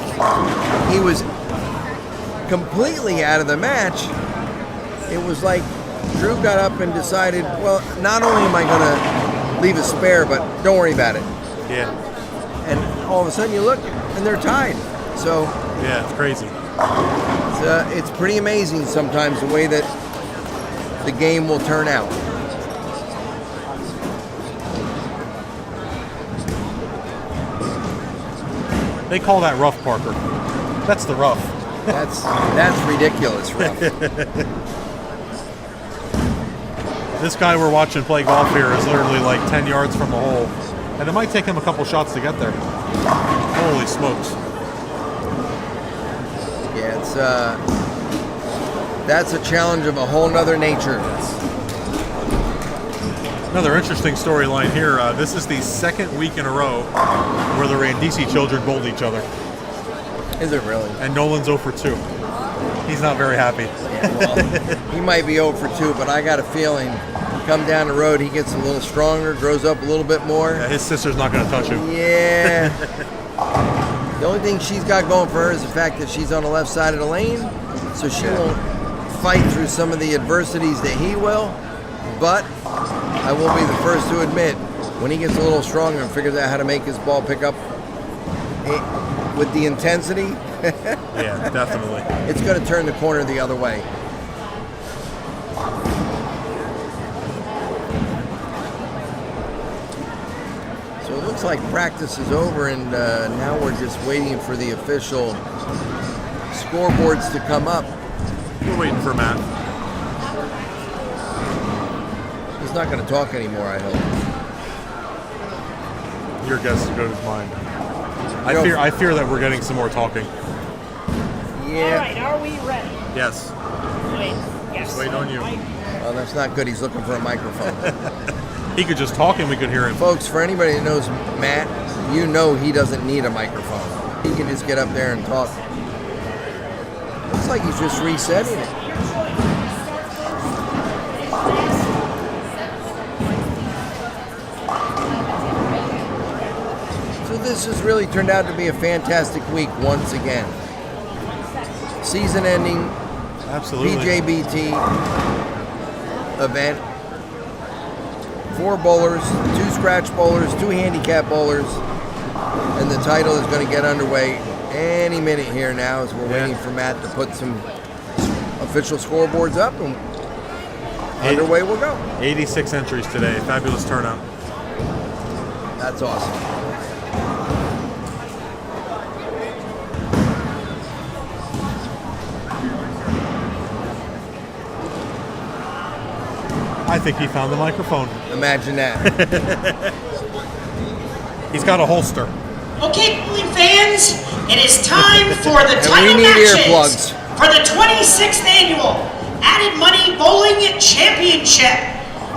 he was completely out of the match, it was like Drew got up and decided, well, not only am I going to leave a spare, but don't worry about it. Yeah. And all of a sudden you look, and they're tied. So yeah, it's crazy. It's pretty amazing sometimes the way that the game will turn out. They call that rough, Parker. That's the rough. That's ridiculous rough. This guy we're watching play golf here is literally like 10 yards from the hole, and it might take him a couple shots to get there. Holy smokes. Yeah, it's that's a challenge of a whole nother nature. Another interesting storyline here. This is the second week in a row where the Randisi children bowled each other. Is it really? And Nolan's 0 for 2. He's not very happy. Yeah, well, he might be 0 for 2, but I got a feeling come down the road he gets a little stronger, grows up a little bit more. Yeah, his sister's not going to touch him. Yeah. The only thing she's got going for her is the fact that she's on the left side of the lane, so she won't fight through some of the adversities that he will. But I will be the first to admit, when he gets a little stronger and figures out how to make his ball pick up with the intensity, yeah, definitely, it's going to turn the corner the other way. So it looks like practice is over, and now we're just waiting for the official scoreboards to come up. We're waiting for Matt. He's not going to talk anymore, I hope. Your guess is as good as mine. I fear that we're getting some more talking. Yeah. All right, are we ready? Yes. Wait. Yes. Just wait on you. Well, that's not good. He's looking for a microphone. He could just talk and we could hear him. Folks, for anybody that knows Matt, you know he doesn't need a microphone. He can just get up there and talk. Looks like he's just resetting it. So this has really turned out to be a fantastic week once again. Season-ending Absolutely. PJBT event. 4 bowlers, 2 scratch bowlers, 2 handicap bowlers, and the title is going to get underway any minute here now as we're waiting for Matt to put some official scoreboards up, and underway we'll go. 86 entries today. Fabulous turnout. That's awesome. I think he found the microphone. Imagine that. He's got a holster. Okay, bowling fans, it is time for the And title we need matches earplugs. for the 26th annual Added Money Bowling Championship.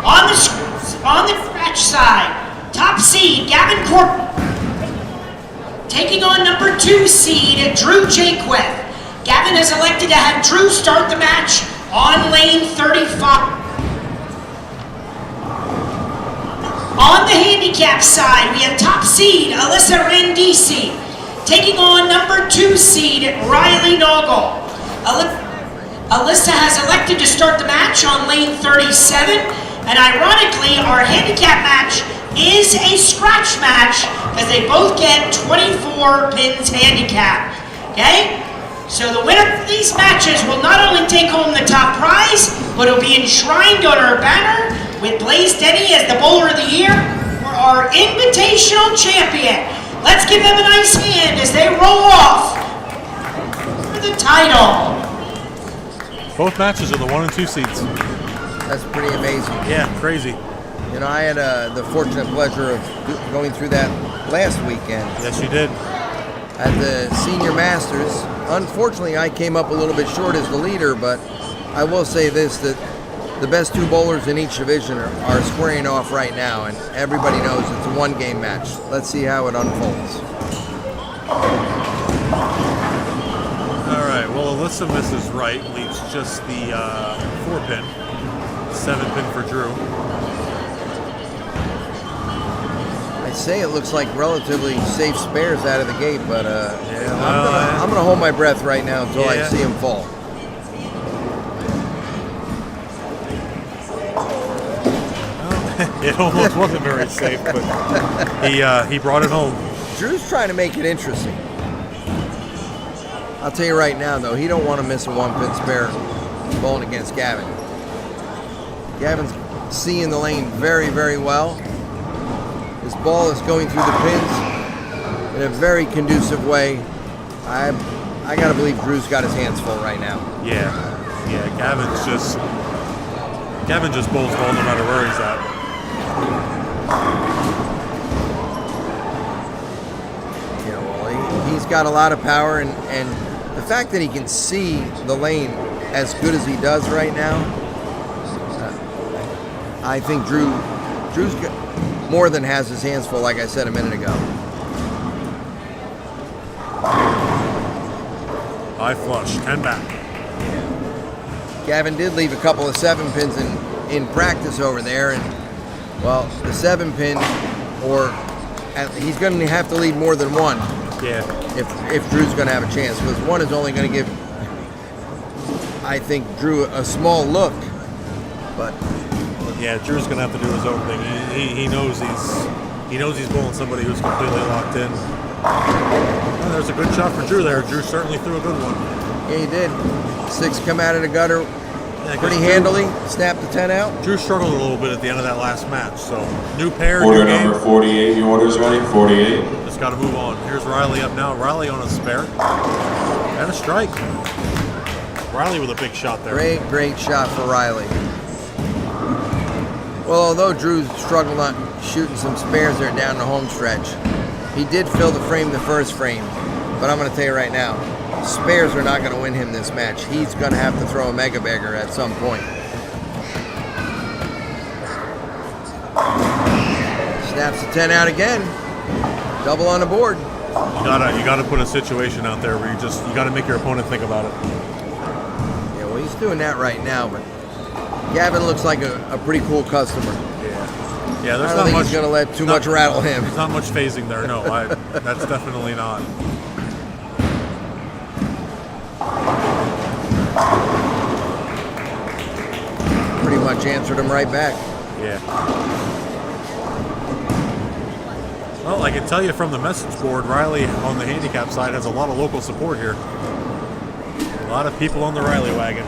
On the scratch side, top seed Gavin Corbin taking on number 2 seed Drew Jaquith. Gavin has elected to have Drew start the match on lane 35. On the handicap side, we have top seed Alyssa Randisi taking on number 2 seed Riley Noggle. Alyssa has elected to start the match on lane 37, and ironically, our handicap match is a scratch match because they both get 24 pins handicap. Okay? So the winner of these matches will not only take home the top prize, but it'll be enshrined on our banner with Blaze Denny as the Bowler of the Year for our Invitational Champion. Let's give them a nice hand as they roll off for the title. Both matches are the 1 and 2 seeds. That's pretty amazing. Yeah, crazy. You know, I had the fortunate pleasure of going through that last weekend Yes, you did. at the Senior Masters. Unfortunately, I came up a little bit short as the leader, but I will say this, that the best 2 bowlers in each division are squaring off right now, and everybody knows it's a 1-game match. Let's see how it unfolds. All right, well, Alyssa misses right, leaves just the 4-pin, 7-pin for Drew. I'd say it looks like relatively safe spares out of the gate, but I'm gonna hold my breath right now until I see him fall. It almost wasn't very safe, but he brought it home. Drew's trying to make it interesting. I'll tell you right now, though, he don't want to miss a 1-pin spare bowling against Gavin. Gavin's seeing the lane very, very well. His ball is going through the pins in a very conducive way. I gotta believe Drew's got his hands full right now. Yeah. Gavin just bowls ball no matter where he's at. You know, well, he's got a lot of power, and the fact that he can see the lane as good as he does right now, I think Drew's more than has his hands full, like I said a minute ago. High flush, 10 back. Gavin did leave a couple of 7-pins in practice over there, and well, the 7-pin, or he's going to have to leave more than 1. Yeah. If Drew's going to have a chance, because 1 is only going to give, I think, Drew a small look, but yeah, Drew's going to have to do his own thing. He knows he's bowling somebody who's completely locked in. Oh, there's a good shot for Drew there. Drew certainly threw a good one. Yeah, he did. 6 come out of the gutter pretty handily. Snapped the 10 out. Drew struggled a little bit at the end of that last match. So new pair, Order new game. number 48, your order's ready, 48. Just got to move on. Here's Riley up now. Riley on a spare. And a strike. Riley with a big shot there. Great shot for Riley. Well, although Drew struggled on shooting some spares there down the home stretch, he did fill the frame the first frame. But I'm going to tell you right now, spares are not going to win him this match. He's going to have to throw a mega bagger at some point. Snaps the 10 out again. Double on the board. You gotta put a situation out there where you gotta make your opponent think about it. Yeah, well, he's doing that right now, but Gavin looks like a pretty cool customer. Yeah, there's I don't not think much. he's going to let too much rattle him. There's not much phasing there. No, that's definitely not. Pretty much answered him right back. Yeah. Well, I can tell you from the message board, Riley on the handicap side has a lot of local support here. A lot of people on the Riley wagon.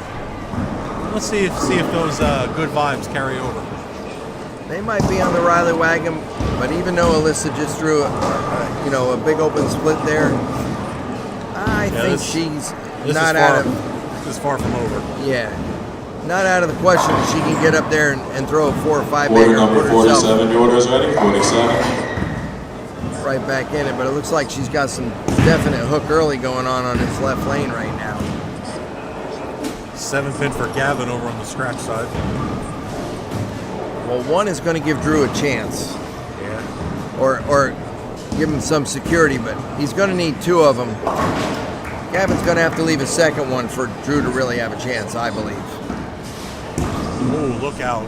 Let's see if those good vibes carry over. They might be on the Riley wagon, but even though Alyssa just threw a big open split there, I think she's not out of. This is far from over. Yeah, not out of the question that she can get up there and throw a 4 or 5 Order bagger number for herself. 47, your order's ready, 47. Right back in it, but it looks like she's got some definite hook early going on his left lane right now. 7-pin for Gavin over on the scratch side. Well, 1 is going to give Drew a chance. Yeah. Or give him some security, but he's going to need 2 of them. Gavin's going to have to leave a second one for Drew to really have a chance, I believe. Oh, look out.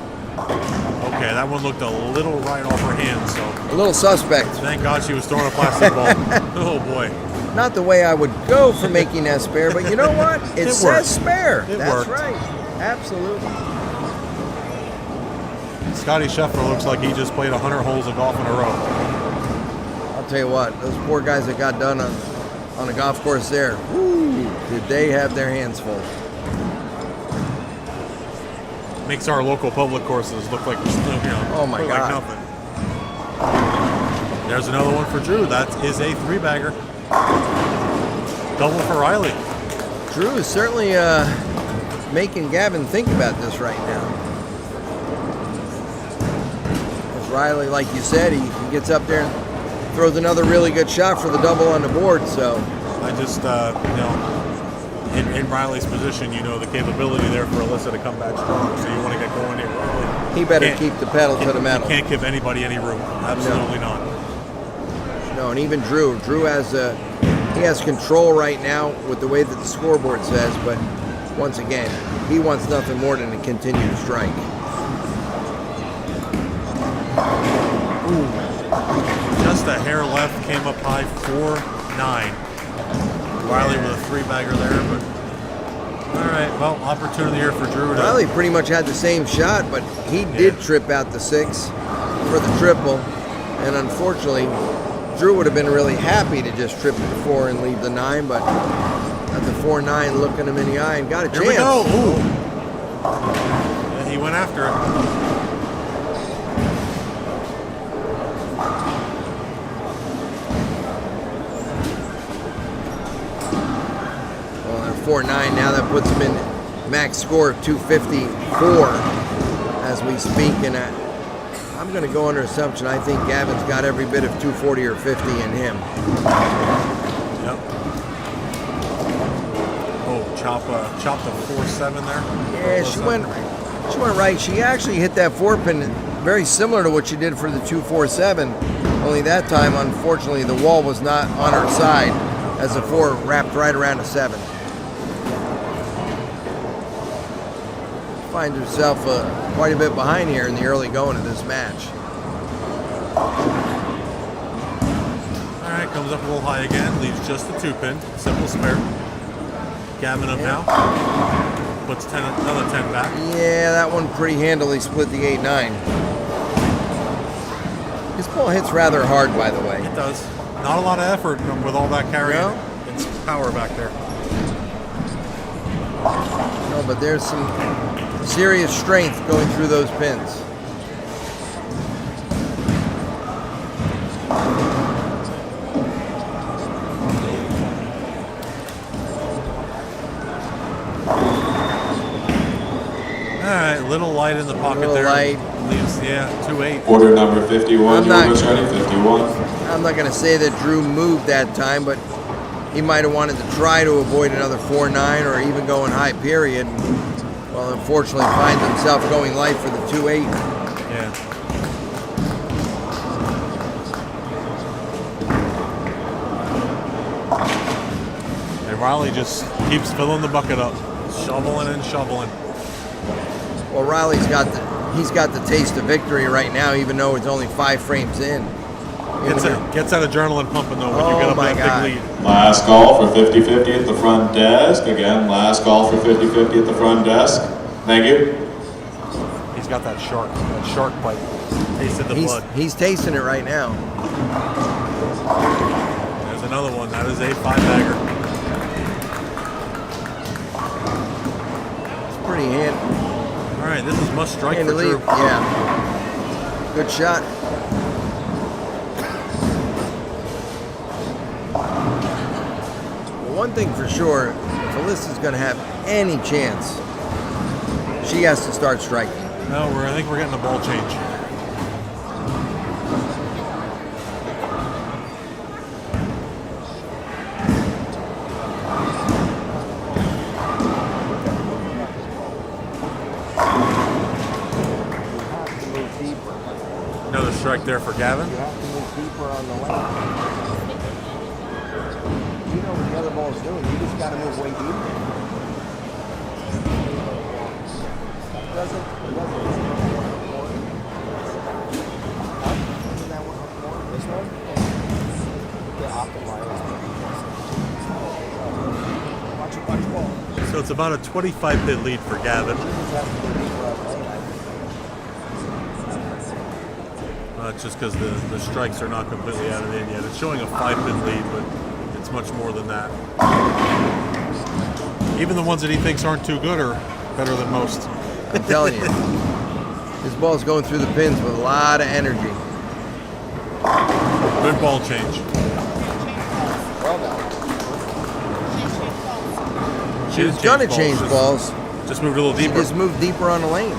Okay, that one looked a little right off her hand, so. A little suspect. Thank God she was throwing a plastic ball. Oh, boy. Not the way I would go for making that spare, but you know what? It says worked. spare. It That's worked. right. Absolutely. Scotty Scheffler looks like he just played 100 holes of golf in a row. I'll tell you what, those poor guys that got done on a golf course there, whoo, did they have their hands full. Makes our local public courses look like, oh my like God. nothing. There's another one for Drew. That is a 3-bagger. Double for Riley. Drew is certainly making Gavin think about this right now. As Riley, like you said, he gets up there and throws another really good shot for the double on the board. So I just, in Riley's position, the capability there for Alyssa to come back strong. So you want to get going here early. he better keep the pedal to the metal. You can't give anybody any room. Absolutely not. No, and even Drew has he has control right now with the way that the scoreboard says, but once again, he wants nothing more than to continue to strike. Ooh. Just a hair left, came up high, 4-9. Riley with a 3-bagger there, but all right, well, opportunity here for Drew. Riley pretty much had the same shot, but he did trip out the 6 for the triple, and unfortunately, Drew would have been really happy to just trip the 4 and leave the 9, but at the 4-9, looking him in the eye and got a chance. Here we go. Ooh. And he went after it. Well, they're 4-9 now. That puts him in max score of 254 as we speak, and I'm going to go under assumption I think Gavin's got every bit of 240 or 50 in him. Yep. Oh, chop the 4-7 there. Yeah, she went right. She actually hit that 4-pin very similar to what she did for the 247. Only that time, unfortunately, the wall was not on her side as the 4 wrapped right around a 7. Finds herself quite a bit behind here in the early going of this match. All right, comes up a little high again, leaves just the 2-pin, simple spare. Gavin up now, puts another 10 back. Yeah, that one pretty handily split the 8-9. This ball hits rather hard, by the way. It does. Not a lot of effort with all that carry. No? It's power back there. No, but there's some serious strength going through those pins. All right, little light in the pocket Little there. light. Leaves, 2-8. Order number 51, George ready, 51. I'm not going to say that Drew moved that time, but he might have wanted to try to avoid another 4-9 or even go in high period. Well, unfortunately, finds himself going light for the 2-8. Yeah. And Riley just keeps filling the bucket up, shoveling and shoveling. Well, Riley's got the taste of victory right now, even though it's only 5 frames in. Gets that adrenaline pumping though when you get up that big lead. Last call for 50-50 at the front desk. Again, last call for 50-50 at the front desk. Thank you. He's got that shark bite. Tasted the blood. He's tasting it right now. There's another one. That is a 5-bagger. It's pretty handy. All right, this is must strike for Drew. Yeah. Good shot. Well, one thing for sure, if Alyssa's going to have any chance, she has to start striking. No, I think we're getting a ball change. Another strike there for Gavin. You have to move deeper on the lane. You know what the other ball's doing. You just got to move way deeper. It doesn't. Isn't that one more? This one? The optimizer. Watch ball. So it's about a 25-bit lead for Gavin. just because the strikes are not completely added in yet. It's showing a 5-pin lead, but it's much more than that. Even the ones that he thinks aren't too good are better than most. I'm telling you. This ball's going through the pins with a lot of energy. Good ball change. She was going to change balls. Just moved a little deeper. She just moved deeper on the lane.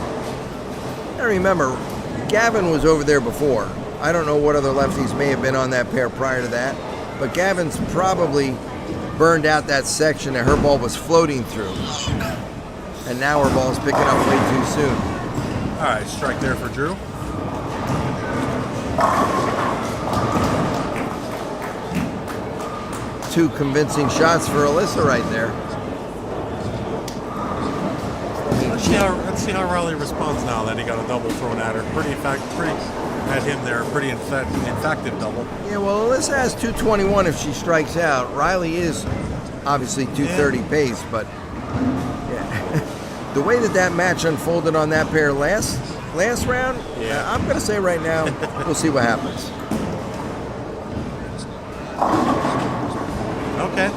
I remember, Gavin was over there before. I don't know what other lefties may have been on that pair prior to that, but Gavin's probably burned out that section that her ball was floating through. And now her ball's picking up way too soon. All right, strike there for Drew. Two convincing shots for Alyssa right there. Let's see how Riley responds now that he got a double thrown at her. Pretty at him there. Pretty effective double. Yeah, well, Alyssa has 221 if she strikes out. Riley is obviously 230 pace, but yeah. The way that match unfolded on that pair last round, I'm going to say right now, we'll see what happens. Okay.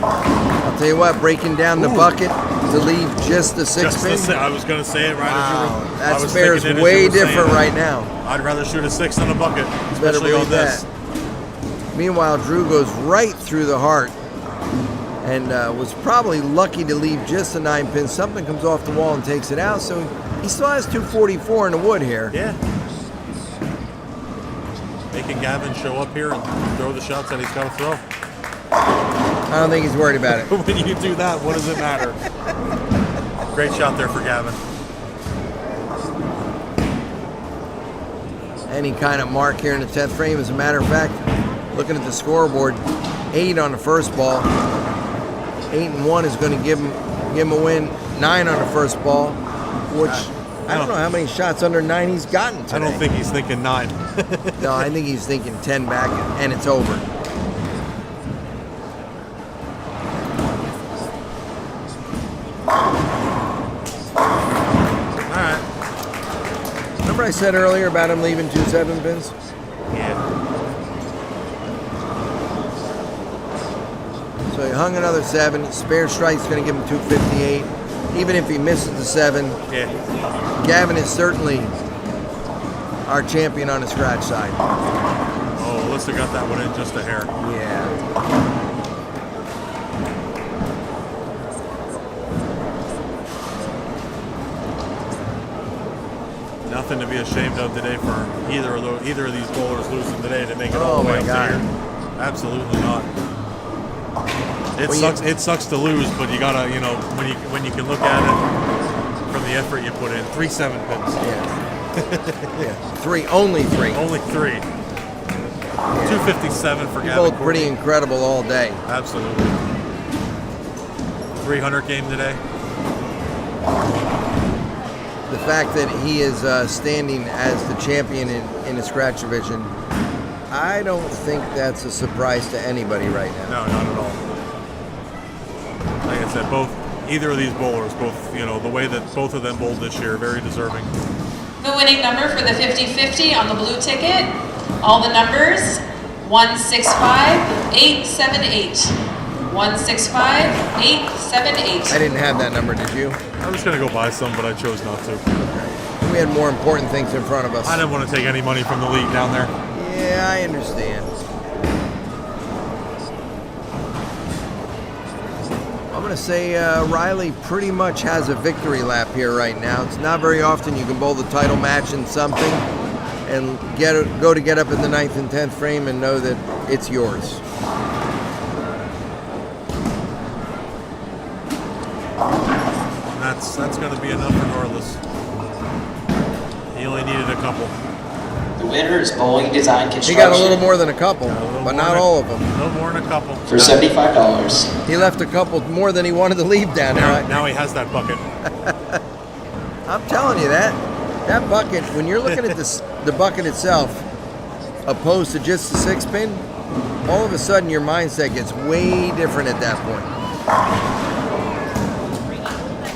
I'll tell you what, breaking down the bucket to leave just the 6-pin. I was going to say it right wow, as you were. That fair's way different right now. I'd rather shoot a 6 than a bucket, especially on this. That. Meanwhile, Drew goes right through the heart and was probably lucky to leave just a 9-pin. Something comes off the wall and takes it out, so he still has 244 in the wood here. Yeah. Making Gavin show up here and throw the shots that he's got to throw. I don't think he's worried about it. When you do that, what does it matter? Great shot there for Gavin. Any kind of mark here in the 10th frame. As a matter of fact, looking at the scoreboard, 8 on the first ball. 8-1 is going to give him a win. 9 on the first ball, which I don't know how many shots under 9 he's gotten today. I don't think he's thinking 9. No, I think he's thinking 10 back and it's over. Remember I said earlier about him leaving 2 7-pins? Yeah. So he hung another 7. Spare strike's going to give him 258. Even if he misses the 7, Gavin is certainly our champion on the scratch side. Oh, Alyssa got that one in just a hair. Yeah. Nothing to be ashamed of today for either of these bowlers losing today to make it all the way up to here. Absolutely not. It sucks to lose, but you gotta, when you can look at it from the effort you put in. 3 7-pins. Yeah. Yeah. 3, only 3. Only 3. Yeah. 257 for Gavin. Both pretty incredible all day. Absolutely. 300 game today. The fact that he is standing as the champion in the scratch division, I don't think that's a surprise to anybody right now. No, not at all. Like I said, either of these bowlers, the way that both of them bowled this year, very deserving. The winning number for the 50-50 on the blue ticket, all the numbers, 165 878. 165 878. I didn't have that number, did you? I was going to go buy some, but I chose not to. We had more important things in front of us. I didn't want to take any money from the league down there. Yeah, I understand. I'm going to say Riley pretty much has a victory lap here right now. It's not very often you can bowl the title match in something and get up in the 9th and 10th frame and know that it's yours. That's going to be enough regardless. He only needed a couple. The winner is Bowling Design Construction. He got a little more than a couple, but not all of them. No more than a couple. For $75. He left a couple more than he wanted to leave down there. Now he has that bucket. I'm telling you that bucket, when you're looking at the bucket itself, opposed to just the 6-pin, all of a sudden your mindset gets way different at that point.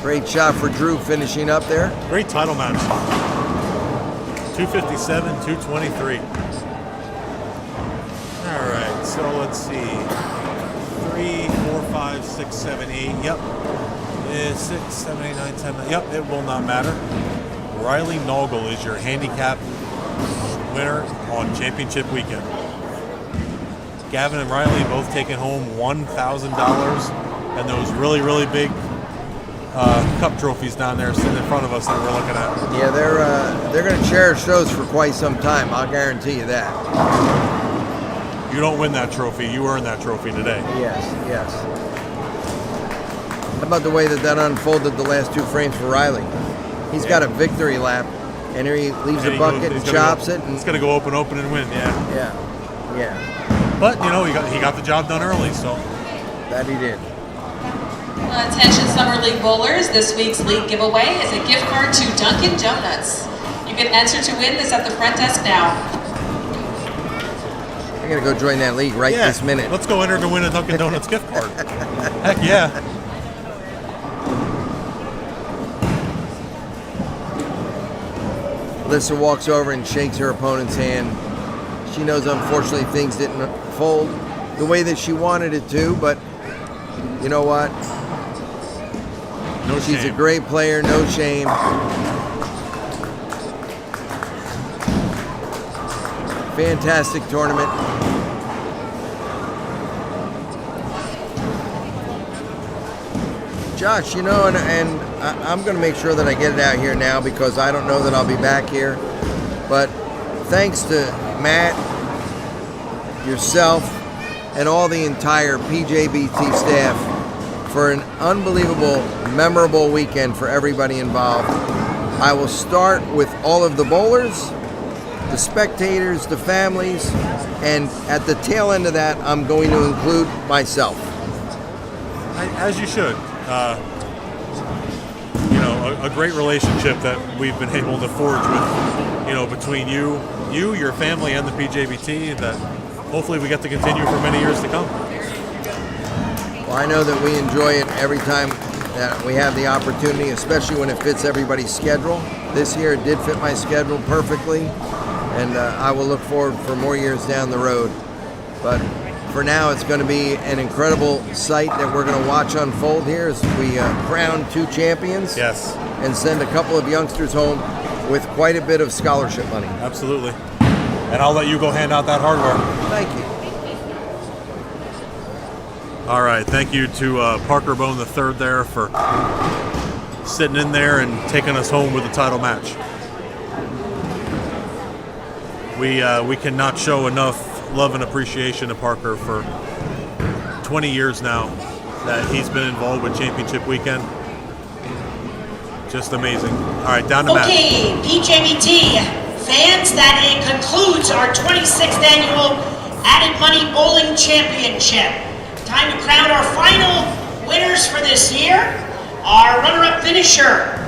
Great shot for Drew finishing up there. Great title match. 257, 223. All right, so let's see. 3, 4, 5, 6, 7, 8. Yep. 6, 7, 8, 9, 10. Yep, it will not matter. Riley Noggle is your handicap winner on championship weekend. Gavin and Riley both taking home $1,000 and those really, really big cup trophies down there sitting in front of us that we're looking at. Yeah, they're going to cherish those for quite some time. I'll guarantee you that. You don't win that trophy, you earn that trophy today. Yes, yes. How about the way that unfolded the last 2 frames for Riley? He's got a victory lap, and here he leaves the bucket and chops it. He's going to go open, and win, yeah. Yeah. But, you know, he got the job done early, so. That he did. Attention Summer League bowlers, this week's league giveaway is a gift card to Dunkin' Donuts. You can enter to win this at the front desk now. I'm going to go join that league this minute. Let's go enter to win a Dunkin' Donuts gift card. Heck yeah. Alyssa walks over and shakes her opponent's hand. She knows, unfortunately, things didn't fold the way that she wanted it to, but you know what? No She's shame. a great player, no shame. Fantastic tournament. Josh, you know, and I'm going to make sure that I get it out here now because I don't know that I'll be back here. But thanks to Matt, yourself, and all the entire PJBT staff for an unbelievable, memorable weekend for everybody involved. I will start with all of the bowlers, the spectators, the families, and at the tail end of that, I'm going to include myself. As you should. You know, a great relationship that we've been able to forge with, you know, between you, your family, and the PJBT that hopefully we get to continue for many years to come. Well, I know that we enjoy it every time that we have the opportunity, especially when it fits everybody's schedule. This year it did fit my schedule perfectly, and I will look forward for more years down the road. But for now, it's going to be an incredible sight that we're going to watch unfold here as we crown 2 champions. Yes. And send a couple of youngsters home with quite a bit of scholarship money. Absolutely. And I'll let you go hand out that hardware. Thank you. All right. Thank you to Parker Bone III there for sitting in there and taking us home with the title match. We cannot show enough love and appreciation to Parker for 20 years now that he's been involved with Championship Weekend. Just amazing. All right, down to Matt. Okay, PJBT fans, that it concludes our 26th annual Added Money Bowling Championship. Time to crown our final winners for this year. Our runner-up finisher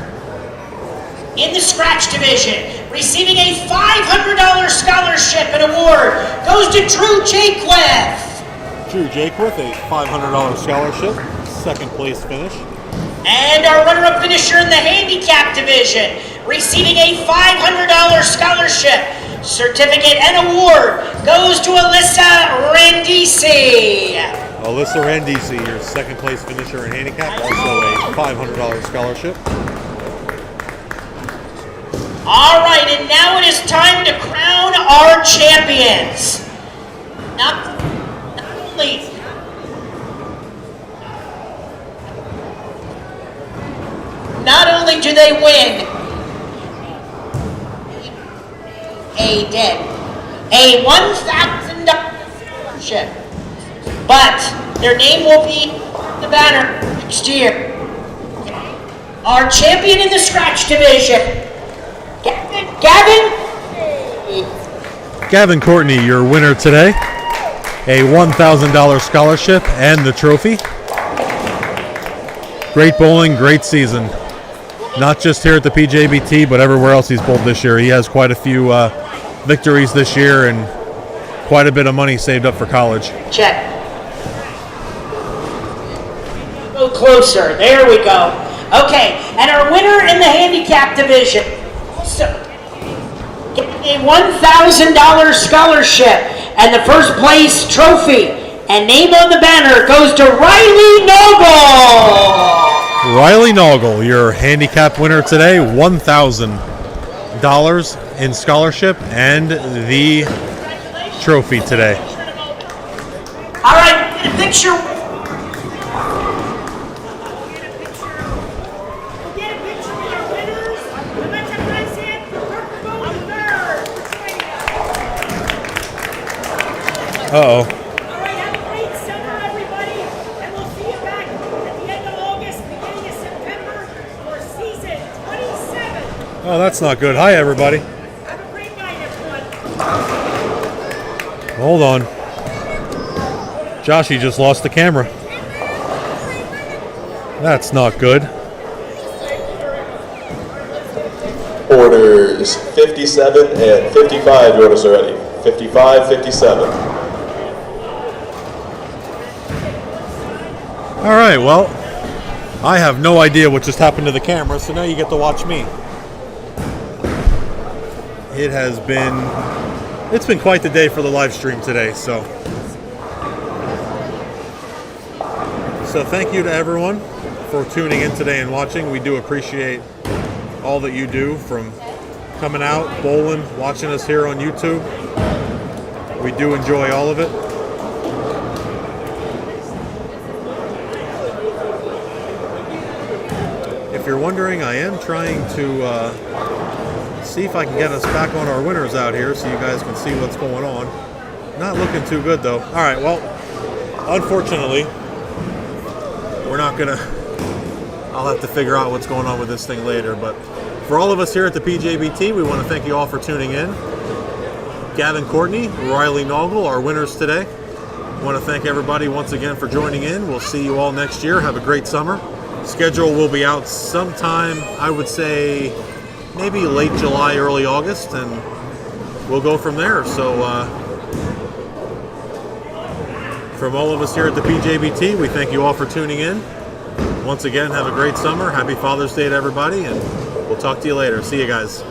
in the scratch division, receiving a $500 scholarship and award, goes to Drew Jaquith. Drew Jaquith, a $500 scholarship, second place finish. And our runner-up finisher in the handicap division, receiving a $500 scholarship, certificate and award, goes to Alyssa Randisi. Alyssa Randisi, your second place finisher in handicap, also a $500 scholarship. All right, and now it is time to crown our champions. Not only do they win a $1,000 scholarship, but their name will be on the banner next year. Our champion in the scratch division, Gavin Courtney, your winner today. A $1,000 scholarship and the trophy. Great bowling, great season. Not just here at the PJBT, but everywhere else he's bowled this year. He has quite a few victories this year and quite a bit of money saved up for college. Check. Go closer. There we go. Okay, and our winner in the handicap division. So, A $1,000 scholarship and the first place trophy and name on the banner goes to Riley Noble. Riley Noggle, your handicap winner today, $1,000 in scholarship and the trophy today. All right, get a picture. Uh-oh. All right, have a great summer, everybody, and we'll see you back at the end of August, beginning of September for season 27. Oh, that's not good. Hi, everybody. Have a great night, everyone. Hold on. Joshy just lost the camera. That's not good. Orders 57 and 55, orders are ready. 55, 57. All right, well, I have no idea what just happened to the camera, so now you get to watch me. It's been quite the day for the live stream today, so thank you to everyone for tuning in today and watching. We do appreciate all that you do, from coming out, bowling, watching us here on YouTube. We do enjoy all of it. If you're wondering, I am trying to see if I can get us back on our winners out here so you guys can see what's going on. Not looking too good though. All right, well, unfortunately, we're not gonna, I'll have to figure out what's going on with this thing later, but for all of us here at the PJBT, we want to thank you all for tuning in. Gavin Courtney, Riley Noggle, our winners today. I want to thank everybody once again for joining in. We'll see you all next year. Have a great summer. Schedule will be out sometime, I would say, maybe late July, early August, and we'll go from there. So, from all of us here at the PJBT, we thank you all for tuning in. Once again, have a great summer. Happy Father's Day to everybody, and we'll talk to you later. See you guys.